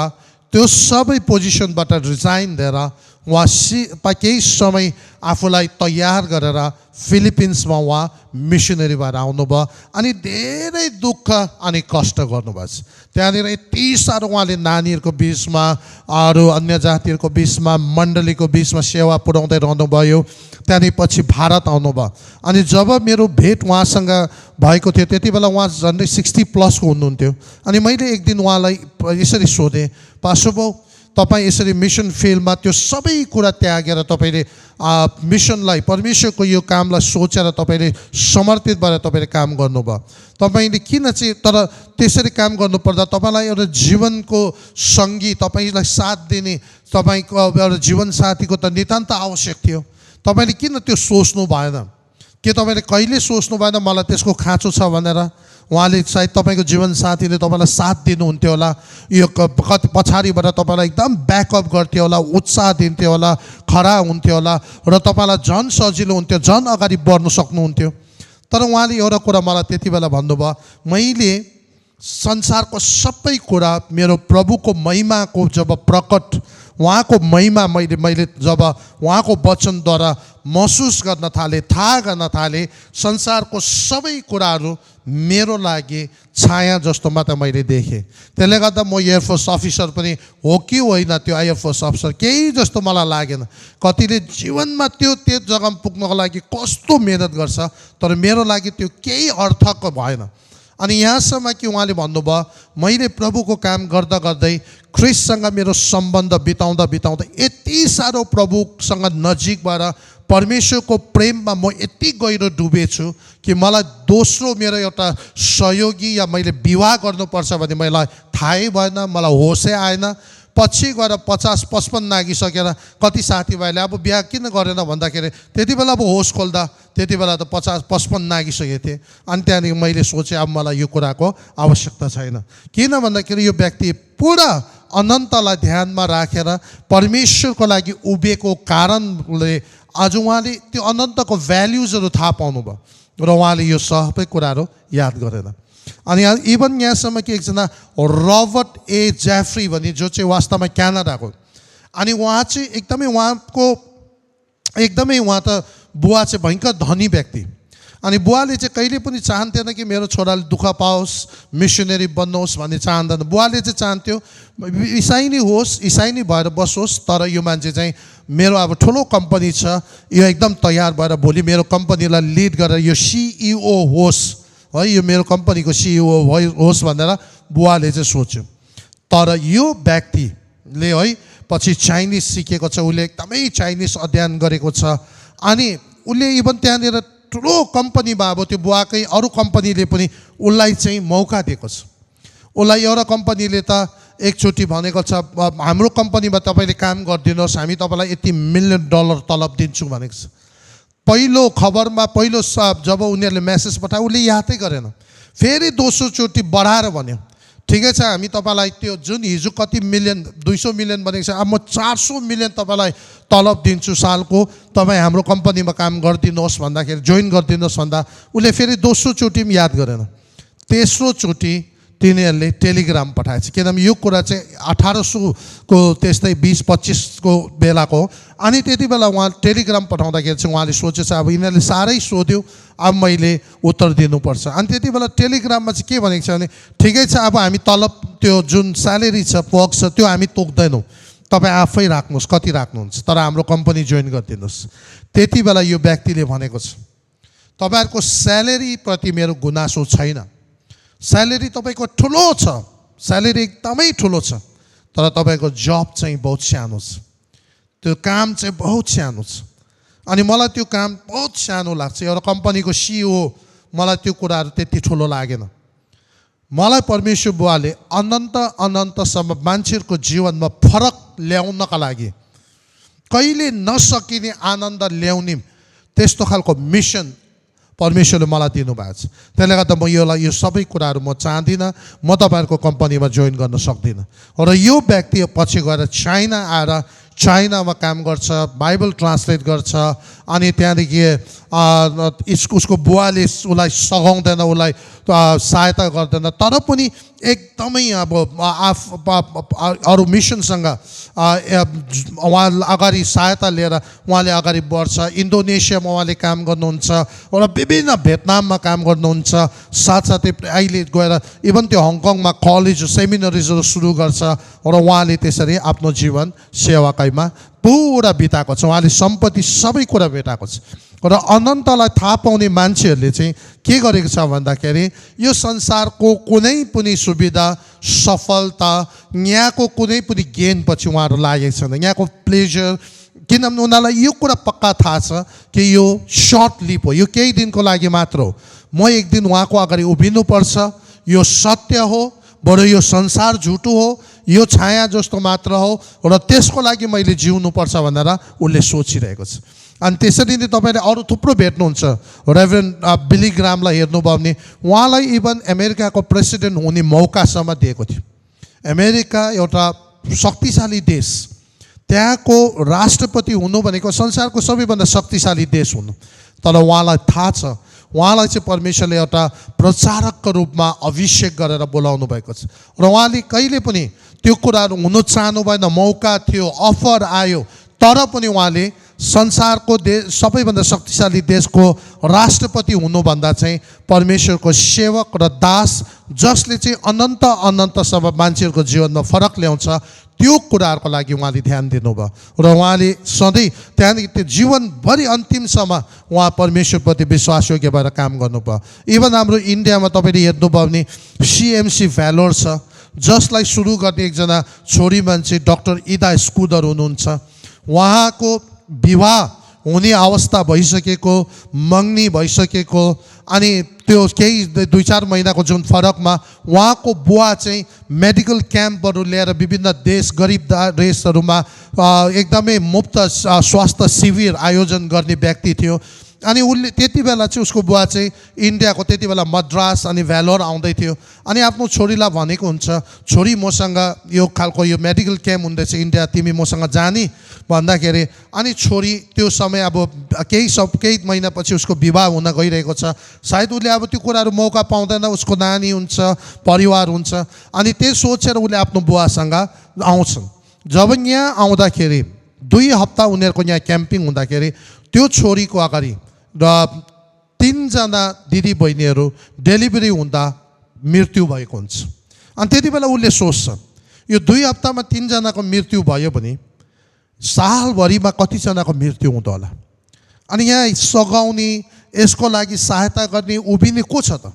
त्यो सबै पोजिसनबाट रिजाइन दिएर उहाँ केही समय आफूलाई तयार गरेर फिलिपिन्समा उहाँ मिसनरी भएर आउनुभयो अनि धेरै दुःख अनि कष्ट गर्नुभएको छ। त्यहाँनिर यति साह्रो उहाँले नानीहरूको बिचमा अरू अन्य जातिहरूको बिचमा मण्डलीको बिचमा सेवा पुर्याउँदै रहनुभयो। त्यहाँदेखि पछि भारत आउनुभयो अनि जब मेरो भेट उहाँसँग भएको थियो त्यति बेला उहाँ झन्डै 60+ को हुनुहुन्थ्यो। अनि मैले एक दिन उहाँलाई यसरी सोधेँ, पास्टर बाउ तपाईँ यसरी मिसन फिल्डमा त्यो सबै कुरा त्यागेर तपाईँले मिसनलाई परमेश्वरको यो कामलाई सोचेर तपाईँले समर्पित भएर तपाईँले काम गर्नुभयो। तपाईँले किन चाहिँ तर त्यसरी काम गर्नुपर्दा तपाईँलाई एउटा जीवनको सङ्गी तपाईँलाई साथ दिने तपाईँको एउटा जीवनसाथीको त नितान्त आवश्यक थियो। तपाईँले किन त्यो सोच्नु भएन? के तपाईँले कहिले सोच्नु भएन मलाई त्यसको खाँचो छ भनेर? उहाँले सायद तपाईँको जीवनसाथीले तपाईँलाई साथ दिनुहुन्थ्यो होला, यो कति पछाडिबाट तपाईँलाई एकदम ब्याकअप गर्थ्यो होला, उत्साह दिन्थ्यो होला, खडा हुन्थ्यो होला र तपाईँलाई झन् सजिलो हुन्थ्यो, झन् अगाडि बढ्न सक्नुहुन्थ्यो। तर उहाँले एउटा कुरा मलाई त्यति बेला भन्नुभयो, मैले संसारको सबै कुरा मेरो प्रभुको महिमाको जब प्रकट उहाँको महिमा मैले जब उहाँको वचनद्वारा महसुस गर्न थालेँ, थाहा गर्न थालेँ, संसारको सबै कुराहरू मेरो लागि छाया जस्तो मात्र मैले देखेँ। त्यसले गर्दा म एयरफोर्स अफिसर पनि हो कि होइन त्यो एयरफोर्स अफिसर केही जस्तो मलाई लागेन। कतिले जीवनमा त्यो जग्गामा पुग्नको लागि कस्तो मेहनत गर्छ, तर मेरो लागि त्यो केही अर्थको भएन। अनि यहाँसम्म कि उहाँले भन्नुभयो मैले प्रभुको काम गर्दा गर्दै ख्रिस्टसँग मेरो सम्बन्ध बिताउँदा बिताउँदा यति साह्रो प्रभुसँग नजिक भएर परमेश्वरको प्रेममा म यति गहिरो डुबेछु कि मलाई दोस्रो मेरो एउटा सहयोगी या मैले विवाह गर्नुपर्छ भने मलाई थाहै भएन, मलाई होसै आएन। पछि गएर 50-55 नागिसकेर कति साथीभाइले अब बिहा किन गरेन भन्दाखेरि त्यति बेला अब होस खोल्दा त्यति बेला त 50-55 नागिसकेको थिएँ। अनि त्यहाँदेखि मैले सोचेँ अब मलाई यो कुराको आवश्यकता छैन। किन भन्दाखेरि यो व्यक्ति पुरा अनन्तलाई ध्यानमा राखेर परमेश्वरको लागि उभिएको कारणले आज उहाँले त्यो अनन्तको भ्याल्युजहरू थाहा पाउनुभयो र उहाँले यो सबै कुराहरू याद गरेन। अनि इभन यहाँसम्म कि एकजना रबर्ट ए जेफ्री भन्ने जो चाहिँ वास्तवमा क्यानाडाको, अनि उहाँ चाहिँ एकदमै उहाँ त बुवा चाहिँ भयङ्कर धनी व्यक्ति। अनि बुवाले चाहिँ कहिले पनि चाहन्थेन कि मेरो छोराले दुःख पाओस्, मिसनरी बन्नुहोस् भन्ने चाहँदैन। बुवाले चाहिँ चाहन्थ्यो इसाई नै होस्, इसाई नै भएर बसोस्, तर यो मान्छे चाहिँ मेरो अब ठुलो कम्पनी छ, यो एकदम तयार भएर भोलि मेरो कम्पनीलाई लिड गरेर यो सिइओ होस् है, यो मेरो कम्पनीको सिइओ होस् भनेर बुवाले चाहिँ सोच्यो। तर यो व्यक्तिले है पछि चाइनिज सिकेको छ, उसले एकदमै चाइनिज अध्ययन गरेको छ। अनि उसले इभन त्यहाँनिर ठुलो कम्पनीमा अब त्यो बुवाकै अरू कम्पनीले पनि उसलाई चाहिँ मौका दिएको छ। उसलाई एउटा कम्पनीले त एकचोटि भनेको छ हाम्रो कम्पनीमा तपाईँले काम गरिदिनुहोस्, हामी तपाईँलाई $80 मिलियन तलब दिन्छौँ भनेको छ। पहिलो खबरमा पहिलो जब उनीहरूले मेसेज पठायो उसले यादै गरेन, फेरि दोस्रो चोटि बढाएर भन्यो ठिकै छ हामी तपाईँलाई त्यो जुन हिजो कति मिलियन 200 मिलियन भनेको छ, अब म 400 मिलियन तपाईँलाई तलब दिन्छु सालको, तपाईँ हाम्रो कम्पनीमा काम गरिदिनुहोस् भन्दाखेरि जोइन गरिदिनुहोस् भन्दा उसले फेरि दोस्रो चोटि पनि याद गरेन। तेस्रो चोटि तिनीहरूले टेलिग्राम पठाएछ, किनभने यो कुरा चाहिँ 1800 को त्यस्तै 20-25 को बेलाको। अनि त्यति बेला उहाँ टेलिग्राम पठाउँदाखेरि चाहिँ उहाँले सोचेछ अब यिनीहरूले साह्रै सोध्यो, अब मैले उत्तर दिनुपर्छ। अनि त्यति बेला टेलिग्राममा चाहिँ के भनेको छ भने ठिकै छ अब हामी तलब त्यो जुन स्यालेरी छ पग छ त्यो हामी तोक्दैनौँ, तपाईँ आफै राख्नुहोस् कति राख्नुहुन्छ, तर हाम्रो कम्पनी जोइन गरिदिनुहोस्। त्यति बेला यो व्यक्तिले भनेको छ तपाईँहरूको स्यालेरीप्रति मेरो गुनासो छैन, स्यालेरी तपाईँको ठुलो छ, स्यालेरी एकदमै ठुलो छ, तर तपाईँको जब चाहिँ बहुत सानो छ, त्यो काम चाहिँ बहुत सानो छ। अनि मलाई त्यो काम बहुत सानो लाग्छ, एउटा कम्पनीको सिइओ मलाई त्यो कुराहरू त्यति ठुलो लागेन। मलाई परमेश्वर बुवाले अनन्तसम्म मान्छेहरूको जीवनमा फरक ल्याउनका लागि कहिले नसकिने आनन्द ल्याउने त्यस्तो खालको मिसन परमेश्वरले मलाई दिनुभएको छ। त्यसले गर्दा म यो सबै कुराहरू म चाहदिनँ, म तपाईँहरूको कम्पनीमा जोइन गर्न सक्दिनँ। र यो व्यक्ति पछि गएर चाइना आएर चाइनामा काम गर्छ, बाइबल ट्रान्सलेट गर्छ, अनि त्यहाँदेखि उसको बुवाले उसलाई सघाउँदैन, उसलाई सहायता गर्दैन, तर पनि एकदमै अब अरू मिसनसँग उहाँ अगाडि सहायता लिएर उहाँले अगाडि बढ्छ। इन्डोनेसियामा उहाँले काम गर्नुहुन्छ, एउटा विभिन्न भियतनाममा काम गर्नुहुन्छ, साथसाथै अहिले गएर इभन त्यो हङकङमा कलेज सेमिनरिजहरू सुरु गर्छ र उहाँले त्यसरी आफ्नो जीवन सेवाकाईमा पुरा बिताएको छ। उहाँले सम्पत्ति सबै कुरा भेटाएको छ र अनन्तलाई थाहा पाउने मान्छेहरूले चाहिँ के गरेको छ भन्दाखेरि यो संसारको कुनै पनि सुविधा, सफलता, यहाँको कुनै पनि गेनपछि उहाँहरू लागेको छैन, यहाँको प्लेजर, किनभने उनीहरूलाई यो कुरा पक्का थाहा छ कि यो सर्ट लिप हो, यो केही दिनको लागि मात्र हो। म एक दिन उहाँको अगाडि उभिनुपर्छ, यो सत्य हो, बरु यो संसार झुटो हो, यो छाया जस्तो मात्र हो र त्यसको लागि मैले जिउनुपर्छ भनेर उसले सोचिरहेको छ। अनि त्यसरी नै तपाईँले अरू थुप्रो भेट्नुहुन्छ। रेभरेन्ड बिली ग्रामलाई हेर्नुभयो भने उहाँलाई इभन अमेरिकाको प्रेसिडेन्ट हुने मौकासम्म दिएको थियो। अमेरिका एउटा शक्तिशाली देश, त्यहाँको राष्ट्रपति हुनु भनेको संसारको सबैभन्दा शक्तिशाली देश हुनु, तर उहाँलाई थाहा छ उहाँलाई चाहिँ परमेश्वरले एउटा प्रचारकको रूपमा अभिषेक गरेर बोलाउनु भएको छ र उहाँले कहिले पनि त्यो कुराहरू हुनु चाहनु भएन। मौका थियो, अफर आयो, तर पनि उहाँले संसारको सबैभन्दा शक्तिशाली देशको राष्ट्रपति हुनुभन्दा चाहिँ परमेश्वरको सेवक र दास, जसले चाहिँ अनन्त अनन्तसम्म मान्छेहरूको जीवनमा फरक ल्याउँछ, त्यो कुराहरूको लागि उहाँले ध्यान दिनुभयो र उहाँले सधैँ त्यहाँदेखि त्यो जीवनभरि अन्तिमसम्म उहाँ परमेश्वरप्रति विश्वासयोग्य भएर काम गर्नुभयो। इभन हाम्रो इन्डियामा तपाईँले हेर्नुभयो भने CMC भ्यालोर छ, जसलाई सुरु गर्ने एकजना छोरी मान्छे डाक्टर इदा स्कुदर हुनुहुन्छ। उहाँको विवाह हुने अवस्था भइसकेको, मङ्नी भइसकेको, अनि त्यो केही 2-4 महिनाको जुन फरकमा उहाँको बुवा चाहिँ मेडिकल क्याम्पहरू ल्याएर विभिन्न देश, गरिब देशहरूमा एकदमै मुफ्त स्वास्थ्य शिविर आयोजन गर्ने व्यक्ति थियो। अनि उसले त्यति बेला चाहिँ उसको बुवा चाहिँ इन्डियाको त्यति बेला मद्रास अनि भ्यालोर आउँदै थियो। अनि आफ्नो छोरीलाई भनेको हुन्छ, छोरी मसँग यो खालको यो मेडिकल क्याम्प हुँदैछ इन्डिया, तिमी मसँग जाने भन्दाखेरि, अनि छोरी त्यो समय अब केही महिनापछि उसको विवाह हुन गइरहेको छ। सायद उसले अब त्यो कुराहरू मौका पाउँदैन, उसको नानी हुन्छ, परिवार हुन्छ, अनि त्यही सोचेर उसले आफ्नो बुवासँग आउँछन्। जब यहाँ आउँदाखेरि 2 हप्ता उनीहरूको यहाँ क्याम्पिङ हुँदाखेरि त्यो छोरीको अगाडि र 3 जना दिदी बहिनीहरू डेलिभरी हुँदा मृत्यु भएको हुन्छ। अनि त्यति बेला उसले सोच्छ यो 2 हप्तामा 3 जनाको मृत्यु भयो भने सालभरिमा कतिजनाको मृत्यु हुँदो होला। अनि यहाँ सघाउने, यसको लागि सहायता गर्ने उभिने को छ त?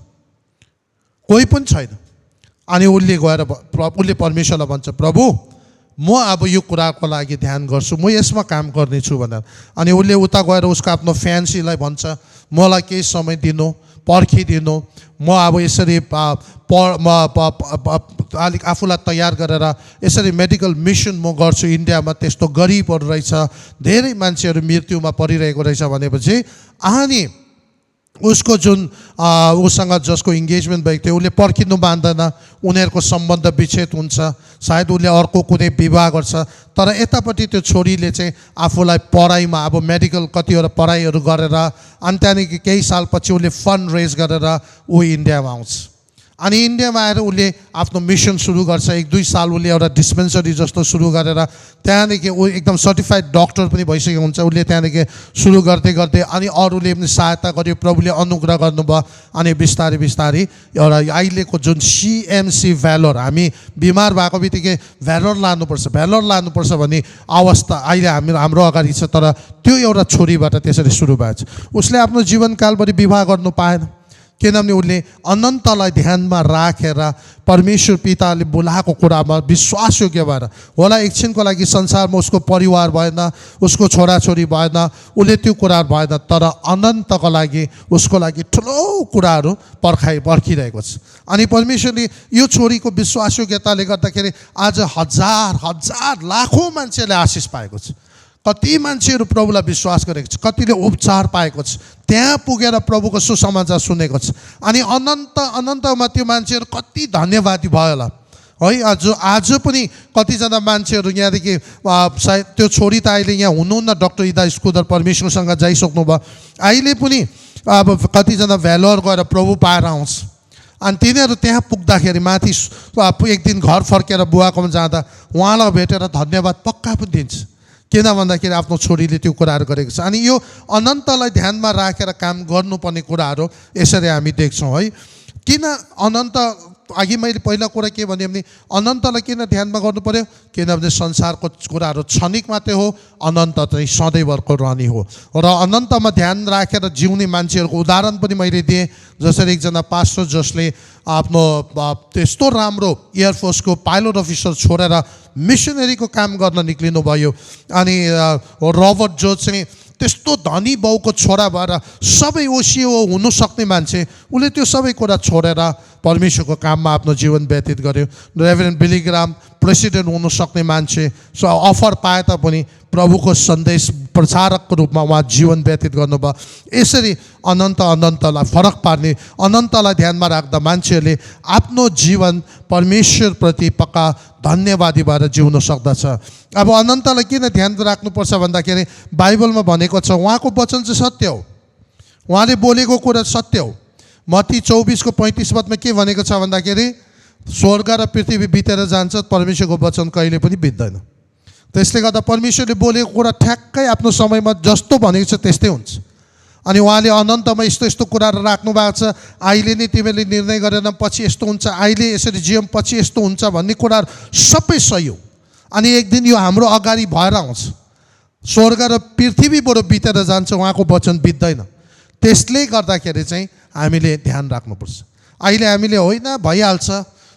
कोही पनि छैन। अनि उसले गएर उसले परमेश्वरलाई भन्छ, प्रभु म अब यो कुराको लागि ध्यान गर्छु, म यसमा काम गर्नेछु भनेर। अनि उसले उता गएर उसको आफ्नो फ्यान्सीलाई भन्छ, मलाई केही समय दिनु, पर्खिदिनु, म अब यसरी अलिक आफूलाई तयार गरेर यसरी मेडिकल मिसन म गर्छु इन्डियामा, त्यस्तो गरिबहरू रहेछ, धेरै मान्छेहरू मृत्युमा परिरहेको रहेछ भनेपछि, अनि उसको जुन उसँग जसको इन्गेजमेन्ट भएको थियो उसले पर्खिनु मान्दैन, उनीहरूको सम्बन्ध विच्छेद हुन्छ, सायद उसले अर्को कुनै विवाह गर्छ। तर यतापट्टि त्यो छोरीले चाहिँ आफूलाई पढाइमा अब मेडिकल कतिवटा पढाइहरू गरेर, अनि त्यहाँदेखि केही सालपछि उसले फन्ड रेज गरेर ऊ इन्डियामा आउँछ। अनि इन्डियामा आएर उसले आफ्नो मिसन सुरु गर्छ। 1-2 साल उसले एउटा डिस्पेन्सरी जस्तो सुरु गरेर त्यहाँदेखि ऊ एकदम सर्टिफाइड डक्टर पनि भइसकेको हुन्छ। उसले त्यहाँदेखि सुरु गर्दै गर्दै अनि अरूले पनि सहायता गर्यो, प्रभुले अनुग्रह गर्नुभयो। अनि बिस्तारै बिस्तारै एउटा अहिलेको जुन CMC भ्यालोर, हामी बिमार भएको बित्तिकै भ्यालोर लानुपर्छ भन्ने अवस्था अहिले हाम्रो अगाडि छ। तर त्यो एउटा छोरीबाट त्यसरी सुरु भएको छ। उसले आफ्नो जीवनकालभरि विवाह गर्नु पाएन, किनभने उसले अनन्तलाई ध्यानमा राखेर परमेश्वर पिताले बोलाएको कुरामा विश्वासयोग्य भएर होला। एकछिनको लागि संसारमा उसको परिवार भएन, उसको छोराछोरी भएन, उसले त्यो कुराहरू भएन, तर अनन्तको लागि उसको लागि ठुलो कुराहरू पर्खिरहेको छ। अनि परमेश्वरले यो छोरीको विश्वासयोग्यताले गर्दाखेरि आज हजार लाखौँ मान्छेले आशिष पाएको छ। कति मान्छेहरू प्रभुलाई विश्वास गरेको छ, कतिले उपचार पाएको छ, त्यहाँ पुगेर प्रभुको सुसमाचार सुनेको छ। अनि अनन्तमा त्यो मान्छेहरू कति धन्यवादी भयो होला। है। आज पनि कतिजना मान्छेहरू यहाँदेखि सायद त्यो छोरी त अहिले यहाँ हुनुहुन्न, डाक्टर इदा स्कुदर परमेश्वरसँग जाइसक्नु भयो। अहिले पनि अब कतिजना भ्यालोर गएर प्रभु पाएर आउँछ। अनि तिनीहरू त्यहाँ पुग्दाखेरि माथि एक दिन घर फर्केर बुवाकोमा जाँदा उहाँलाई भेटेर धन्यवाद पक्का पनि दिन्छ, किन भन्दाखेरि आफ्नो छोरीले त्यो कुराहरू गरेको छ। अनि यो अनन्तलाई ध्यानमा राखेर काम गर्नुपर्ने कुराहरू यसरी हामी देख्छौँ है। किन अनन्त, अघि मैले पहिला कुरा के भने अनन्तलाई किन ध्यानमा गर्नु पर्यो, किनभने संसारको कुराहरू क्षणिक मात्रै हो, अनन्त चाहिँ सधैँभरको रहने हो। र अनन्तमा ध्यान राखेर जिउने मान्छेहरूको उदाहरण पनि मैले दिएँ। जसरी एकजना पास्टर जसले आफ्नो त्यस्तो राम्रो एयरफोर्सको पाइलट अफिसर छोडेर मिसनरीको काम गर्न निक्लिनु भयो। अनि रबर्ट जो चाहिँ त्यस्तो धनी बाउको छोरा भएर सबै ओसियो हुनु सक्ने मान्छे, उसले त्यो सबै कुरा छोडेर परमेश्वरको काममा आफ्नो जीवन व्यतीत गर्यो। रेभरेन्ड बिली ग्राम प्रेसिडेन्ट हुनु सक्ने मान्छे, अफर पाए तापनि प्रभुको सन्देश प्रचारकको रूपमा उहाँ जीवन व्यतीत गर्नुभयो। यसरी अनन्तलाई फरक पार्ने, अनन्तलाई ध्यानमा राख्दा मान्छेहरूले आफ्नो जीवन परमेश्वरप्रति पक्का धन्यवादी भएर जिउन सक्दछ। अब अनन्तलाई किन ध्यान राख्नुपर्छ भन्दाखेरि बाइबलमा भनेको छ, उहाँको वचन चाहिँ सत्य हो, उहाँले बोलेको कुरा सत्य हो। मत्ती 24:35 के भनेको छ भन्दाखेरि स्वर्ग र पृथ्वी बितेर जान्छ, परमेश्वरको वचन कहिले पनि बित्दैन। त्यसले गर्दा परमेश्वरले बोलेको कुरा ठ्याक्कै आफ्नो समयमा जस्तो भनेको छ त्यस्तै हुन्छ। अनि उहाँले अनन्तमा यस्तो यस्तो कुराहरू राख्नु भएको छ, अहिले नै तिमीले निर्णय गरेन पछि यस्तो हुन्छ, अहिले यसरी जीवन पछि यस्तो हुन्छ भन्ने कुराहरू सबै सही हो। अनि एक दिन यो हाम्रो अगाडि भएर आउँछ, स्वर्ग र पृथ्वीबाट बितेर जान्छ, उहाँको वचन बित्दैन। त्यसले गर्दाखेरि चाहिँ हामीले ध्यान राख्नुपर्छ। अहिले हामीले होइन भइहाल्छ,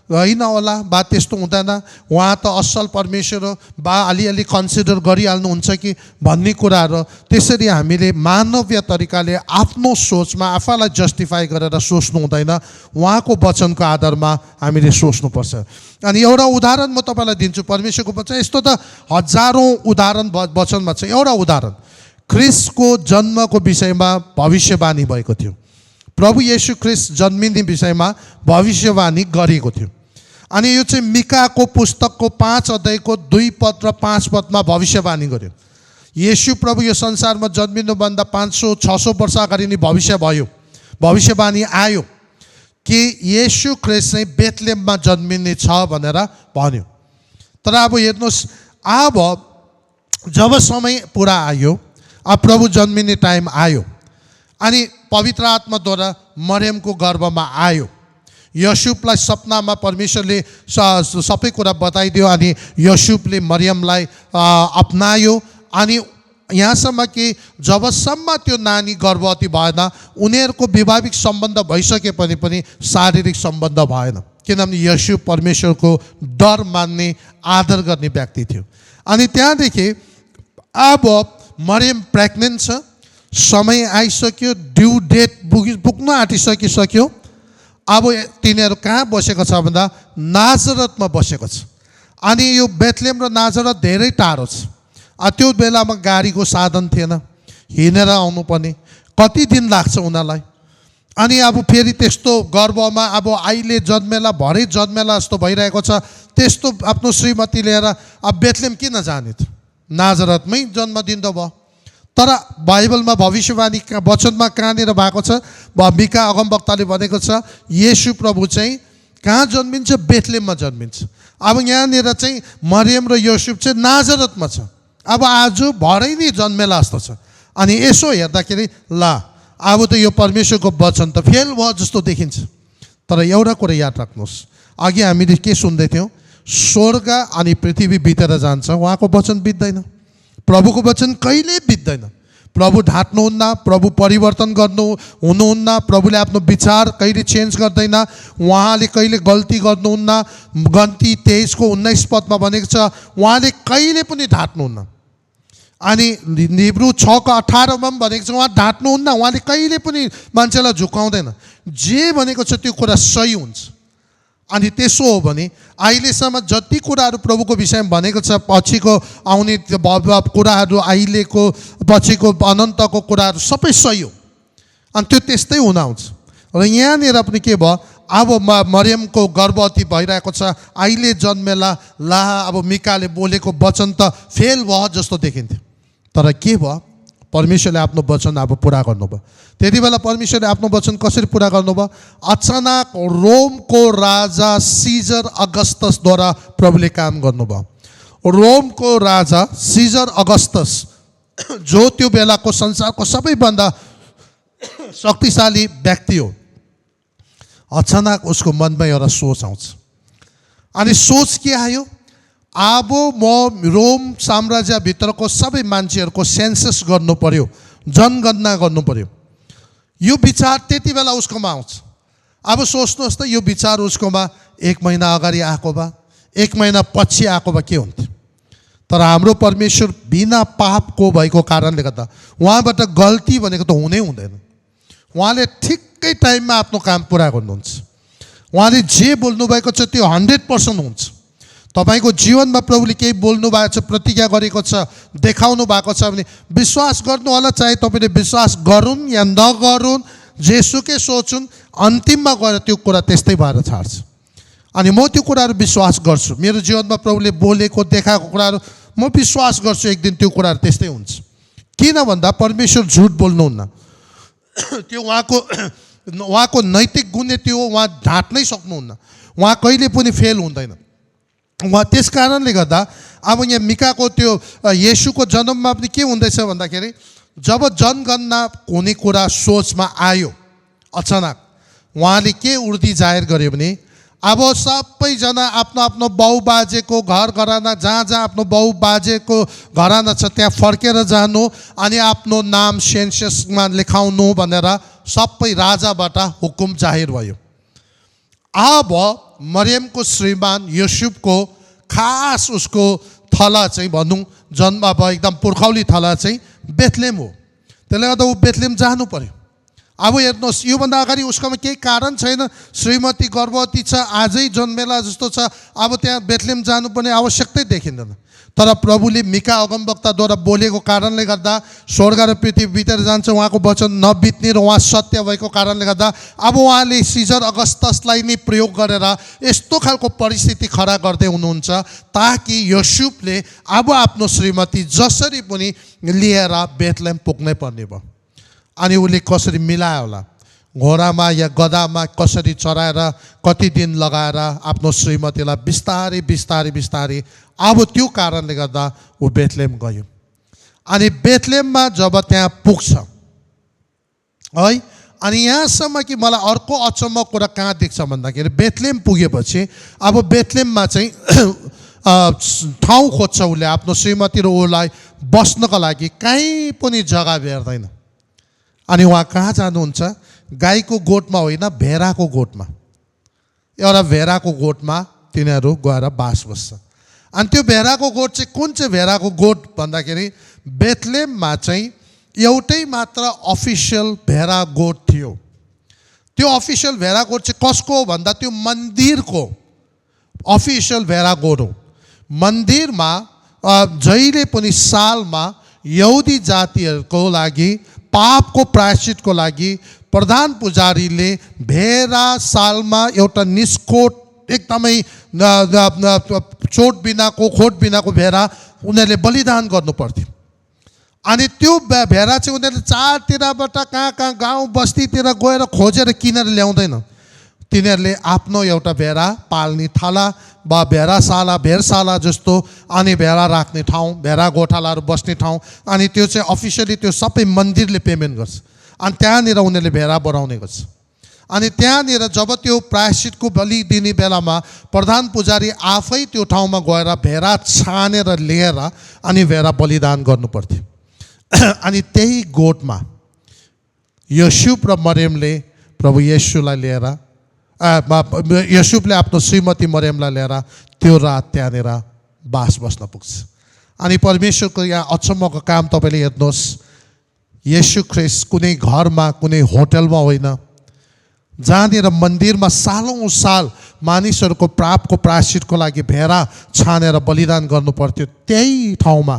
होइन होला बा त्यस्तो हुँदैन, उहाँ त असल परमेश्वर हो बा अलिअलि कन्सिडर गरिहाल्नुहुन्छ कि भन्ने कुराहरू त्यसरी हामीले मानवीय तरिकाले आफ्नो सोचमा आफैलाई जस्टिफाई गरेर सोच्नु हुँदैन, उहाँको वचनको आधारमा हामीले सोच्नुपर्छ। अनि एउटा उदाहरण म तपाईँलाई दिन्छु, परमेश्वरको वचन यस्तो त हजारौँ उदाहरण वचनमा छ। एउटा उदाहरण, ख्रिस्टको जन्मको विषयमा भविष्यवाणी भएको थियो, प्रभु येशू ख्रिस्ट जन्मिने विषयमा भविष्यवाणी गरिएको थियो। अनि यो चाहिँ मिकाको पुस्तकको 5 अध्यायको 2 पद र 5 पदमा भविष्यवाणी गर्यो। येशू प्रभु यो संसारमा जन्मिनुभन्दा 500-600 वर्ष अगाडि नै भविष्यवाणी आयो कि येशू ख्रिस्ट चाहिँ बेथलेहममा जन्मिने छ भनेर भन्यो। तर अब हेर्नुहोस्, अब जब समय पुरा आयो, अब प्रभु जन्मिने टाइम आयो, अनि पवित्र आत्माद्वारा मरियमको गर्भमा आयो। यशुबलाई सपनामा परमेश्वरले सबै कुरा बताइदियो अनि यशुबले मरियमलाई अपनायो। अनि यहाँसम्म कि जबसम्म त्यो नानी गर्भवती भएन, उनीहरूको वैवाहिक सम्बन्ध भइसके पनि शारीरिक सम्बन्ध भएन, किनभने यशुब परमेश्वरको डर मान्ने आदर गर्ने व्यक्ति थियो। अनि त्यहाँदेखि अब मरियम प्रेग्नेन्ट छ, समय आइसक्यो, ड्यू डेट पुग्न आँटिसकिसक्यो। अब तिनीहरू कहाँ बसेको छ भन्दा नाजरतमा बसेको छ। अनि यो बेथलेहम र नाजरत धेरै टाढो छ। त्यो बेलामा गाडीको साधन थिएन, हिँडेर आउनुपर्ने, कति दिन लाग्छ उनीहरूलाई। अनि अब फेरि त्यस्तो गर्भमा अब अहिले जन्मेला भरे जन्मेला जस्तो भइरहेको छ, त्यस्तो आफ्नो श्रीमती लिएर अब बेथलेहम किन जाने त, नाजरतमै जन्म दिँदा भयो। तर बाइबलमा भविष्यवाणी वचनमा कहाँनिर भएको छ, मिका अगमवक्ताले भनेको छ येशू प्रभु चाहिँ कहाँ जन्मिन्छ, बेथलेहममा जन्मिन्छ। अब यहाँनिर चाहिँ मरियम र योसेफ चाहिँ नाजरतमा छ, अब आज भरै नै जन्मेला जस्तो छ। अनि यसो हेर्दाखेरि ल अब त यो परमेश्वरको वचन त फेल भयो जस्तो देखिन्छ। तर एउटा कुरा याद राख्नुहोस्, अघि हामीले के सुन्दै थियौँ, स्वर्ग अनि पृथ्वी बितेर जान्छ, उहाँको वचन बित्दैन, प्रभुको वचन कहिले बित्दैन। प्रभु ढाँट्नुहुन्न, प्रभु परिवर्तन हुनुहुन्न, प्रभुले आफ्नो विचार कहिले चेन्ज गर्दैन, उहाँले कहिले गल्ती गर्नुहुन्न। गन्ती 23:19 पदमा भनेको छ उहाँले कहिले पनि ढाँट्नुहुन्न। अनि हिब्रू 6:18 पनि भनेको छ उहाँ ढाँट्नुहुन्न, उहाँले कहिले पनि मान्छेलाई झुकाउँदैन, जे भनेको छ त्यो कुरा सही हुन्छ। अनि त्यसो हो भने अहिलेसम्म जति कुराहरू प्रभुको विषयमा भनेको छ, पछिको आउने कुराहरू, अहिलेको पछिको अनन्तको कुराहरू सबै सही हो। अनि त्यो त्यस्तै हुन आउँछ। र यहाँनिर पनि के भयो, अब मरियमको गर्भवती भइरहेको छ, अहिले जन्मेला, ला अब मिकाले बोलेको वचन त फेल भयो जस्तो देखिन्थ्यो। तर के भयो, परमेश्वरले आफ्नो वचन अब पुरा गर्नुभयो। त्यति बेला परमेश्वरले आफ्नो वचन कसरी पुरा गर्नुभयो? अचानक रोमको राजा सिजर अगस्तसद्वारा प्रभुले काम गर्नुभयो। रोमको राजा सिजर अगस्तस, जो त्यो बेलाको संसारको सबैभन्दा शक्तिशाली व्यक्ति हो, अचानक उसको मनमा एउटा सोच आउँछ। अनि सोच के आयो? अब म रोम साम्राज्यभित्रको सबै मान्छेहरूको सेन्सस गर्नु पर्यो, जनगणना गर्नु पर्यो। यो विचार त्यति बेला उसकोमा आउँछ। अब सोच्नुहोस् त, यो विचार उसकोमा 1 महिना अगाडि आएको भए, 1 महिना पछि आएको भए के हुन्थ्यो? तर हाम्रो परमेश्वर बिना पापको भएको कारणले गर्दा उहाँबाट गल्ती भनेको त हुनै हुँदैन। उहाँले ठिक्कै टाइममा आफ्नो काम पुरा गर्नुहुन्छ। उहाँले जे बोल्नुभएको छ त्यो 100% हुन्छ। तपाईँको जीवनमा प्रभुले केही बोल्नु भएको छ, प्रतिज्ञा गरेको छ, देखाउनु भएको छ भने विश्वास गर्नु होला। चाहे तपाईँले विश्वास गरून् या नगरून्, जेसुकै सोचुन्, अन्तिममा गएर त्यो कुरा त्यस्तै भएर छाड्छ। अनि म त्यो कुराहरू विश्वास गर्छु। मेरो जीवनमा प्रभुले बोलेको देखाएको कुराहरू म विश्वास गर्छु, एक दिन त्यो कुराहरू त्यस्तै हुन्छ। किन भन्दा परमेश्वर झुट बोल्नुहुन्न। त्यो उहाँको नैतिक गुण त्यो उहाँ ढाँट्नै सक्नुहुन्न। उहाँ कहिले पनि फेल हुँदैन। उहाँ त्यस कारणले गर्दा अब यहाँ मिकाको त्यो येशूको जन्ममा पनि के हुँदैछ भन्दाखेरि, जब जनगणना हुने कुरा सोचमा आयो, अचानक उहाँले के उर्दी जाहेर गर्यो भने, अब सबैजना आफ्नो आफ्नो बाउ बाजेको घर घराना, जहाँ जहाँ आफ्नो बाउ बाजेको घराना छ त्यहाँ फर्केर जानु अनि आफ्नो नाम सेन्ससमा लेखाउनु भनेर सबै राजाबाट हुकुम जाहेर भयो। अब मरियमको श्रीमान युसुफको खास उसको थला चाहिँ भनौँ जन्म अब एकदम पुर्खौली थला चाहिँ बेथलेम हो। त्यसले गर्दा ऊ बेथलेम जानु पर्यो। अब हेर्नुहोस्, योभन्दा अगाडि उसकोमा केही कारण छैन। श्रीमती गर्भवती छ, आजै जन्मेला जस्तो छ, अब त्यहाँ बेथलेम जानुपर्ने आवश्यकतै देखिँदैन। तर प्रभुले मिका अगमवक्ताद्वारा बोलेको कारणले गर्दा स्वर्ग र पृथ्वी बितेर जान्छ, उहाँको वचन नबित्ने र उहाँ सत्य भएको कारणले गर्दा अब उहाँले सिजर अगस्तसलाई नै प्रयोग गरेर यस्तो खालको परिस्थिति खडा गर्दै हुनुहुन्छ ताकि युसुफले अब आफ्नो श्रीमती जसरी पनि लिएर बेथलेम पुग्नै पर्ने भयो। अनि उसले कसरी मिलायो होला, घोडामा या गधामा कसरी चढाएर कति दिन लगाएर आफ्नो श्रीमतीलाई बिस्तारै बिस्तारै बिस्तारै अब त्यो कारणले गर्दा ऊ बेथलेम गयो। अनि बेथलेममा जब त्यहाँ पुग्छ है, अनि यहाँसम्म कि मलाई अर्को अचम्म कुरा कहाँ देख्छ भन्दाखेरि, बेथलेम पुगेपछि अब बेथलेममा चाहिँ ठाउँ खोज्छ उसले आफ्नो श्रीमती र उसलाई बस्नको लागि। कहीँ पनि जग्गा भेट्दैन। अनि उहाँ कहाँ जानुहुन्छ? गाईको गोठमा होइन, भेडाको गोठमा, एउटा भेडाको गोठमा तिनीहरू गएर बास बस्छ। अनि त्यो भेडाको गोठ चाहिँ कुन चाहिँ भेडाको गोठ भन्दाखेरि, बेथलेममा चाहिँ एउटै मात्र अफिसियल भेडा गोठ थियो। त्यो अफिसियल भेडा गोठ चाहिँ कसको हो भन्दा त्यो मन्दिरको अफिसियल भेडा गोठ हो। मन्दिरमा जहिले पनि सालमा यहुदी जातिहरूको लागि पापको प्रायश्चितको लागि प्रधान पुजारीले भेडा सालमा एउटा निस्कोट एकदमै चोट बिनाको खोट बिनाको भेडा उनीहरूले बलिदान गर्नु पर्थ्यो। अनि त्यो भेडा चाहिँ उनीहरूले चारतिरबाट कहाँ कहाँ गाउँ बस्तीतिर गएर खोजेर किनेर ल्याउँदैन। तिनीहरूले आफ्नो एउटा भेडा पाल्ने थाला वा भेडशाला जस्तो, अनि भेडा राख्ने ठाउँ, भेडा गोठालाहरू बस्ने ठाउँ, अनि त्यो चाहिँ अफिसियली त्यो सबै मन्दिरले पेमेन्ट गर्छ। अनि त्यहाँनिर उनीहरूले भेडा बढाउने गर्छ। अनि त्यहाँनिर जब त्यो प्रायश्चितको बलि दिने बेलामा प्रधान पुजारी आफै त्यो ठाउँमा गएर भेडा छानेर लिएर अनि भेडा बलिदान गर्नुपर्थ्यो। अनि त्यही गोठमा युसुफ र मरियमले प्रभु येशूलाई लिएर युसुफले आफ्नो श्रीमती मरियमलाई लिएर त्यो रात त्यहाँनिर बास बस्न पुग्छ। अनि परमेश्वरको यहाँ अचम्मको काम तपाईँले हेर्नुहोस्, येशू ख्रिस्ट कुनै घरमा कुनै होटलमा होइन, जहाँनिर मन्दिरमा सालौँ साल मानिसहरूको पापको प्रायश्चितको लागि भेडा छानेर बलिदान गर्नु पर्थ्यो, त्यही ठाउँमा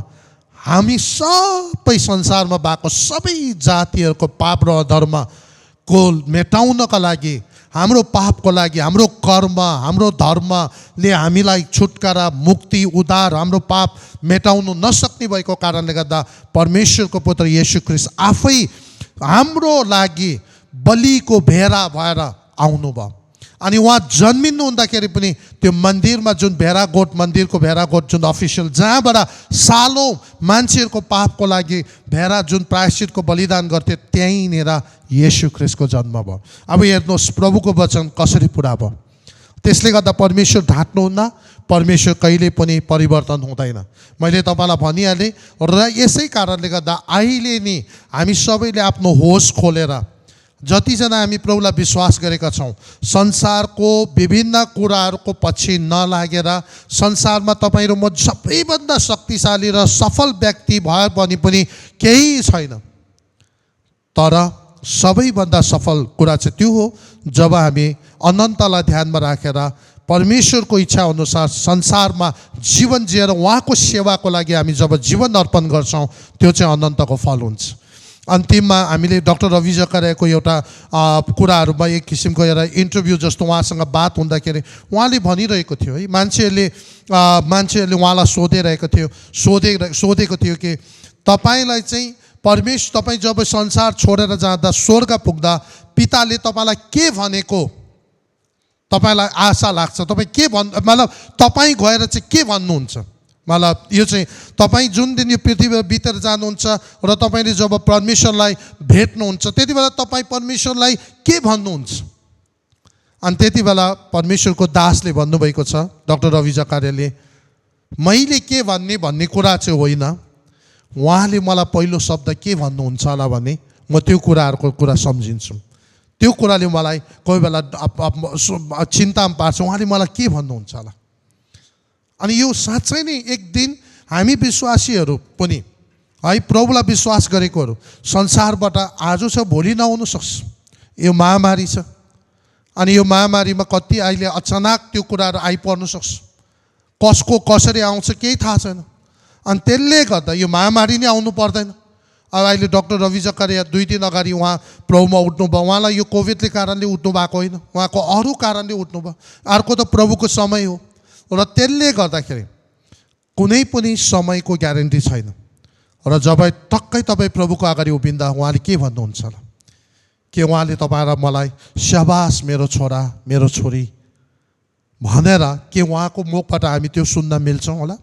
हामी सबै संसारमा भएको सबै जातिहरूको पाप र अधर्मको मेटाउनका लागि हाम्रो पापको लागि हाम्रो कर्म हाम्रो धर्मले हामीलाई छुटकारा मुक्ति उद्धार हाम्रो पाप मेटाउनु नसक्ने भएको कारणले गर्दा परमेश्वरको पुत्र येशू ख्रीष्ट आफै हाम्रो लागि बलिको भेडा भएर आउनुभयो। अनि उहाँ जन्मिनु हुँदाखेरि पनि त्यो मन्दिरमा जुन मन्दिरको भेडागोठ जुन अफिसियल जहाँबाट सालौँ मान्छेहरूको पापको लागि भेडा जुन प्रायश्चितको बलिदान गर्थे त्यहीँनिर येशू ख्रीष्टको जन्म भयो। अब हेर्नुहोस् प्रभुको वचन कसरी पुरा भयो। त्यसले गर्दा परमेश्वर ढाँट्नुहुन्न, परमेश्वर कहिले पनि परिवर्तन हुँदैन। मैले तपाईँलाई भनिहालेँ र यसै कारणले गर्दा अहिले नि हामी सबैले आफ्नो होस खोलेर जतिजना हामी प्रभुलाई विश्वास गरेका छौँ संसारको विभिन्न कुराहरूको पछि नलागेर संसारमा तपाईँ र म सबैभन्दा शक्तिशाली र सफल व्यक्ति भए भने पनि केही छैन, तर सबैभन्दा सफल कुरा चाहिँ त्यो हो जब हामी अनन्तलाई ध्यानमा राखेर परमेश्वरको इच्छा अनुसार संसारमा जीवन जिएर उहाँको सेवाको लागि हामी जब जीवन अर्पण गर्छौँ त्यो चाहिँ अनन्तको फल हुन्छ। अन्तिममा हामीले डाक्टर रवि जकारियाको एउटा कुराहरूमा एक किसिमको एउटा इन्टरभ्यू जस्तो उहाँसँग बात हुँदाखेरि उहाँले भनिरहेको थियो है, मान्छेहरूले उहाँलाई सोधेको थियो कि तपाईँलाई चाहिँ तपाईँ जब संसार छोडेर जाँदा स्वर्ग पुग्दा पिताले तपाईँलाई के भनेको तपाईँलाई आशा लाग्छ, तपाईँ के मतलब तपाईँ गएर चाहिँ के भन्नुहुन्छ, मतलब यो चाहिँ तपाईँ जुन दिन यो पृथ्वीबाट बितेर जानुहुन्छ र तपाईँले जब परमेश्वरलाई भेट्नुहुन्छ त्यति बेला तपाईँ परमेश्वरलाई के भन्नुहुन्छ। अनि त्यति बेला परमेश्वरको दासले भन्नुभएको छ डाक्टर रवि जकारियाले, मैले के भन्ने कुरा चाहिँ होइन, उहाँले मलाई पहिलो शब्द के भन्नुहुन्छ होला भने म त्यो कुराहरूको कुरा सम्झिन्छु, त्यो कुराले मलाई कोही बेला चिन्तामा पार्छ, उहाँले मलाई के भन्नुहुन्छ होला। अनि यो साँच्चै नै एक दिन हामी विश्वासीहरू पनि है प्रभुलाई विश्वास गरेकोहरू संसारबाट आज छ भोलि नआउनु सक्छ। यो महामारी छ अनि यो महामारीमा कति अहिले अचानक त्यो कुराहरू आइपर्न सक्छ, कसको कसरी आउँछ केही थाहा छैन। अनि त्यसले गर्दा यो महामारी नै आउनु पर्दैन। अब अहिले डाक्टर रवि जकारिया 2 दिन अगाडि उहाँ प्रभुमा उठ्नुभयो, उहाँलाई यो कोभिडले कारणले उठ्नु भएको होइन, उहाँको अरू कारणले उठ्नुभयो, अर्को त प्रभुको समय हो। र त्यसले गर्दाखेरि कुनै पनि समयको ग्यारेन्टी छैन। र जब टक्कै तपाईँ प्रभुको अगाडि उभिँदा उहाँले के भन्नुहुन्छ होला, के उहाँले तपाईँ र मलाई शाबास मेरो छोरा मेरो छोरी भनेर के उहाँको मुखबाट हामी त्यो सुन्न मिल्छौँ होला।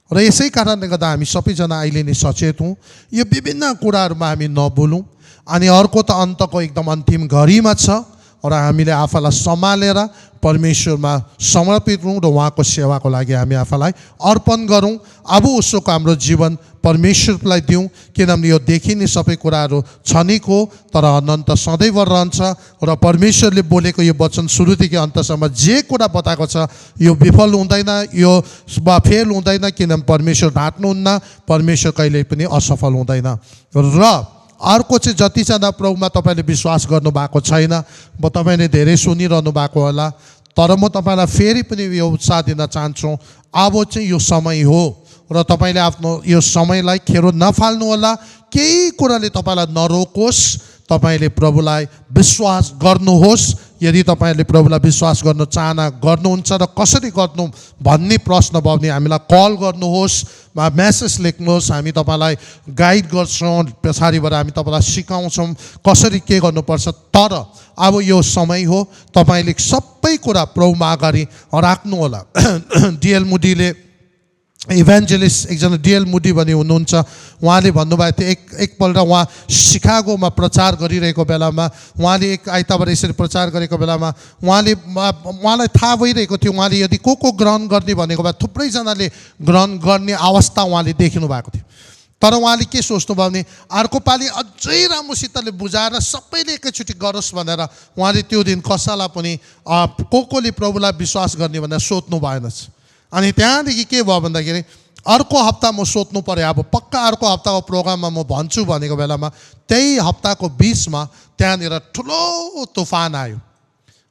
र यसै कारणले गर्दा हामी सबैजना अहिले नै सचेत हौँ, यो विभिन्न कुराहरूमा हामी नबोलौँ। अनि अर्को त अन्तको एकदम अन्तिम घडीमा छ र हामीले आफूलाई सम्हालेर परमेश्वरमा समर्पित हौँ र उहाँको सेवाको लागि हामी आफूलाई अर्पण गरौँ। अब उसको हाम्रो जीवन परमेश्वरलाई दिउँ, किनभने यो देखिने सबै कुराहरू क्षणिक हो तर अनन्त सदैव रहन्छ। र परमेश्वरले बोलेको यो वचन सुरुदेखि अन्तसम्म जे कुरा बताएको छ यो विफल हुँदैन, यो फेल हुँदैन, किनभने परमेश्वर ढाँट्नुहुन्न, परमेश्वर कहिल्यै पनि असफल हुँदैन। र अर्को चाहिँ जतिजना प्रभुमा तपाईँले विश्वास गर्नुभएको छैन, म तपाईँले धेरै सुनिरहनु भएको होला, तर म तपाईँलाई फेरि पनि यो उत्साह दिन चाहन्छु, अब चाहिँ यो समय हो र तपाईँले आफ्नो यो समयलाई खेरो नफाल्नु होला। केही कुराले तपाईँलाई नरोकोस्, तपाईँले प्रभुलाई विश्वास गर्नुहोस्। यदि तपाईँले प्रभुलाई विश्वास गर्न चाहना गर्नुहुन्छ र कसरी गर्नु भन्ने प्रश्न भयो भने हामीलाई कल गर्नुहोस्, मेसेज लेख्नुहोस्, हामी तपाईँलाई गाइड गर्छौँ, पछाडिबाट हामी तपाईँलाई सिकाउँछौँ कसरी के गर्नुपर्छ। तर अब यो समय हो, तपाईँले सबै कुरा प्रभुमा अगाडि राख्नु होला। डिएल मुडीले इभेन्जलिस्ट एकजना डिएल मुडी भन्ने हुनुहुन्छ, उहाँले भन्नुभएको थियो एकपल्ट उहाँ सिकागोमा प्रचार गरिरहेको बेलामा उहाँले एक आइतबार यसरी प्रचार गरेको बेलामा उहाँलाई थाहा भइरहेको थियो उहाँले यदि को ग्रहण गर्ने भनेको भए थुप्रैजनाले ग्रहण गर्ने अवस्था उहाँले देखिनु भएको थियो। तर उहाँले के सोच्नुभयो भने अर्को पालि अझै राम्रोसितले बुझाएर सबैले एकैचोटि गरोस् भनेर उहाँले त्यो दिन कसैलाई पनि कोले प्रभुलाई विश्वास गर्ने भनेर सोध्नु भएनछ। अनि त्यहाँदेखि के भयो भन्दाखेरि अर्को हप्ता म सोध्नु पऱ्यो, अब पक्का अर्को हप्ताको प्रोग्राममा म भन्छु भनेको बेलामा त्यही हप्ताको बिचमा त्यहाँनिर ठुलो तुफान आयो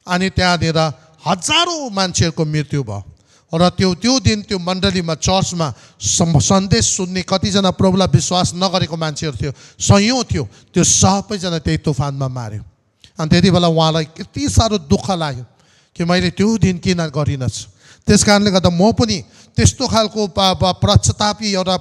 अनि त्यहाँनिर हजारौँ मान्छेहरूको मृत्यु भयो। र त्यो दिन त्यो मण्डलीमा चर्चमा सन्देश सुन्ने कतिजना प्रभुलाई विश्वास नगरेको मान्छेहरू थियो, सयौँ थियो, त्यो सबैजना त्यही तुफानमा मार्यो। अनि त्यति बेला उहाँलाई यति साह्रो दुःख लाग्यो कि मैले त्यो दिन किन गरिनछु। त्यस कारणले गर्दा म पनि त्यस्तो खालको पश्चातापी एउटा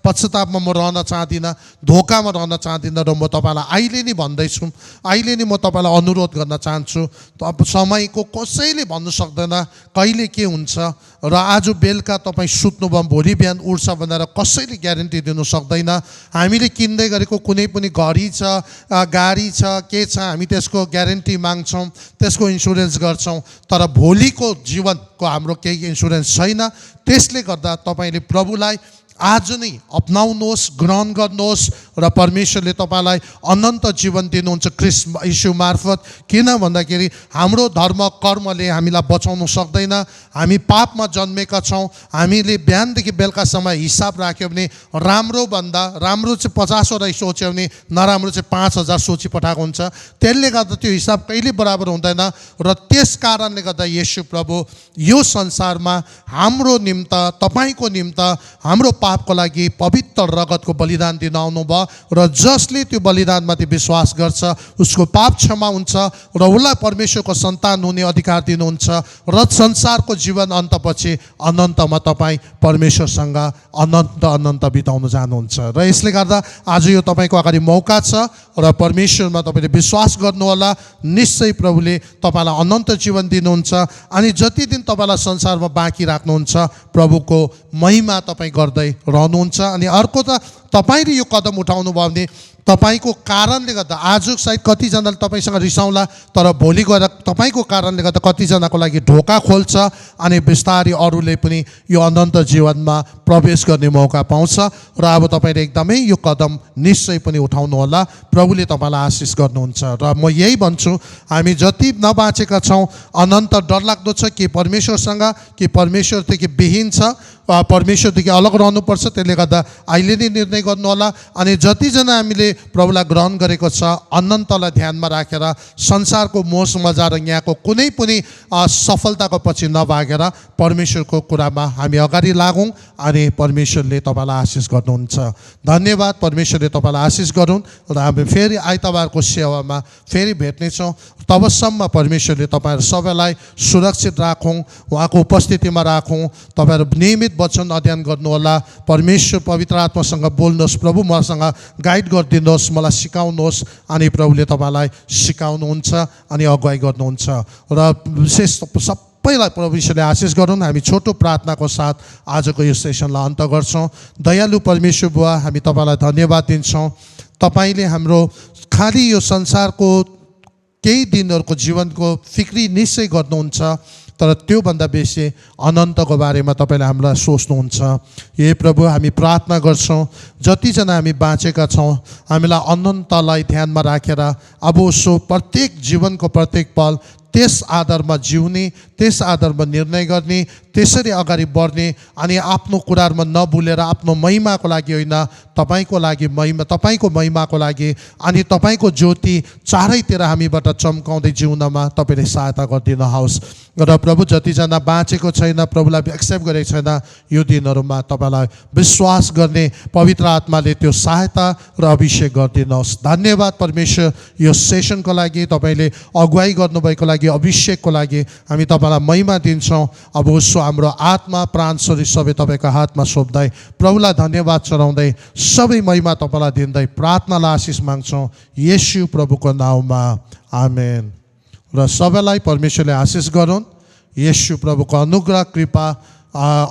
पश्चातापमा म रहन चाहदिनँ, धोकामा रहन चाहदिनँ। र म तपाईँलाई अहिले नै भन्दैछु, अहिले नै म तपाईँलाई अनुरोध गर्न चाहन्छु। अब समयको कसैले भन्नु सक्दैन कहिले के हुन्छ, र आज बेलुका तपाईँ सुत्नुभयो भोलि बिहान उठ्छ भनेर कसैले ग्यारेन्टी दिनु सक्दैन। हामीले किन्दै गरेको कुनै पनि घडी छ, गाडी छ, के छ, हामी त्यसको ग्यारेन्टी माग्छौँ, त्यसको इन्सुरेन्स गर्छौँ, तर भोलिको जीवनको हाम्रो केही इन्सुरेन्स छैन। त्यसले गर्दा तपाईँले प्रभुलाई आज नै अपनाउनुहोस्, ग्रहण गर्नुहोस् र परमेश्वरले तपाईँलाई अनन्त जीवन दिनुहुन्छ ख्रीष्ट यीशु मार्फत। किन भन्दाखेरि हाम्रो धर्म कर्मले हामीलाई बचाउनु सक्दैन। हामी पापमा जन्मेका छौँ। हामीले बिहानदेखि बेलुकासम्म हिसाब राख्यो भने राम्रो चाहिँ 50वटा सोच्यो भने नराम्रो चाहिँ 5000 सोची पठाएको हुन्छ। त्यसले गर्दा त्यो हिसाब कहिले बराबर हुँदैन। र त्यस कारणले गर्दा येशू प्रभु यो संसारमा हाम्रो निम्ति, तपाईँको निम्ति, हाम्रो पापको लागि पवित्र रगतको बलिदान दिन आउनुभयो। र जसले त्यो बलिदानमाथि विश्वास गर्छ उसको पाप क्षमा हुन्छ र उसलाई परमेश्वरको सन्तान हुने अधिकार दिनुहुन्छ। र संसारको जीवन अन्तपछि अनन्तमा तपाईँ परमेश्वरसँग अनन्त बिताउन जानुहुन्छ। र यसले गर्दा आज यो तपाईँको अगाडि मौका छ र परमेश्वरमा तपाईँले विश्वास गर्नुहोला। निश्चय प्रभुले तपाईँलाई अनन्त जीवन दिनुहुन्छ। अनि जति दिन तपाईँलाई संसारमा बाँकी राख्नुहुन्छ प्रभुको महिमा तपाईँ गर्दै रहनुहुन्छ। अनि अर्को त तपाईँले यो कदम उठाउनु भयो भने तपाईँको कारणले गर्दा आज सायद कतिजनाले तपाईँसँग रिसाउला, तर भोलि गएर तपाईँको कारणले गर्दा कतिजनाको लागि ढोका खोल्छ। अनि बिस्तारै अरूले पनि यो अनन्त जीवनमा प्रवेश गर्ने मौका पाउँछ। र अब तपाईँले एकदमै यो कदम निश्चय पनि उठाउनु होला। प्रभुले तपाईँलाई आशिष गर्नुहुन्छ। र म यही भन्छु, हामी जति नबाँचेका छौँ अनन्त डरलाग्दो छ कि परमेश्वरसँग, कि परमेश्वरदेखि विहीन छ, परमेश्वरदेखि अलग रहनुपर्छ। त्यसले गर्दा अहिले नै निर्णय गर्नुहोला। अनि जतिजना हामीले प्रभुलाई ग्रहण गरेको छ अनन्तलाई ध्यानमा राखेर संसारको मोह मजा र यहाँको कुनै पनि सफलताको पछि नभागेर परमेश्वरको कुरामा हामी अगाडि लागौँ। अनि परमेश्वरले तपाईँलाई आशिष गर्नुहुन्छ। धन्यवाद। परमेश्वरले तपाईँलाई आशिष गरून्। र हामी फेरि आइतबारको सेवामा फेरि भेट्नेछौँ। तबसम्म परमेश्वरले तपाईँहरू सबैलाई सुरक्षित राखौँ, उहाँको उपस्थितिमा राखौँ। तपाईँहरू नियमित वचन अध्ययन गर्नुहोला। परमेश्वर पवित्र आत्मासँग बोल्नुहोस्, प्रभु मसँग गाइड गरिदिनुहोस्, मलाई सिकाउनुहोस्। अनि प्रभुले तपाईँलाई सिकाउनुहुन्छ अनि अगुवाई गर्नुहुन्छ। र विशेष सबैलाई परमेश्वरले आशिष गरून्। हामी छोटो प्रार्थनाको साथ आजको यो सेसनलाई अन्त गर्छौँ। दयालु परमेश्वर बुवा, हामी तपाईँलाई धन्यवाद दिन्छौँ। तपाईँले हाम्रो खालि यो संसारको केही दिनहरूको जीवनको फिक्री निश्चय गर्नुहुन्छ, तर त्योभन्दा बेसी अनन्तको बारेमा तपाईँले हामीलाई सोच्नुहुन्छ। हे प्रभु, हामी प्रार्थना गर्छौँ जतिजना हामी बाँचेका छौँ हामीलाई अनन्तलाई ध्यानमा राखेर अब सो प्रत्येक जीवनको प्रत्येक पल त्यस आधारमा जिउने, त्यस आधारमा निर्णय गर्ने, त्यसरी अगाडि बढ्ने। अनि आफ्नो कुराहरूमा नभुलेर आफ्नो महिमाको लागि होइन, तपाईँको लागि महिमा, तपाईँको महिमाको लागि अनि तपाईँको ज्योति चारैतिर हामीबाट चम्काउँदै जिउनमा तपाईँले सहायता गरिदिनुहोस्। र प्रभु, जतिजना बाँचेको छैन, प्रभुलाई एक्सेप्ट गरेको छैन, यो दिनहरूमा तपाईँलाई विश्वास गर्ने पवित्र आत्माले त्यो सहायता र अभिषेक गरिदिनुहोस्। धन्यवाद परमेश्वर, यो सेसनको लागि, तपाईँले अगुवाई गर्नुभएको लागि, अभिषेकको लागि हामी तपाईँलाई महिमा दिन्छौँ। अब उसो हाम्रो आत्मा, प्राण, शरीर सबै तपाईँको हातमा सोध्दै प्रभुलाई धन्यवाद चढाउँदै सबै महिमा तपाईँलाई दिँदै प्रार्थनालाई आशिष माग्छौँ येशू प्रभुको नाउँमा। आमेन। र सबैलाई परमेश्वरले आशिष गरून्। येशू प्रभुको अनुग्रह, कृपा,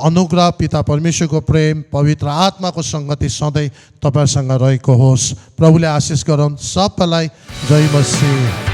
अनुग्रह, पिता परमेश्वरको प्रेम, पवित्र आत्माको सङ्गति सधैँ तपाईँसँग रहेको होस्। प्रभुले आशिष गरून् सबैलाई। जय मसीह।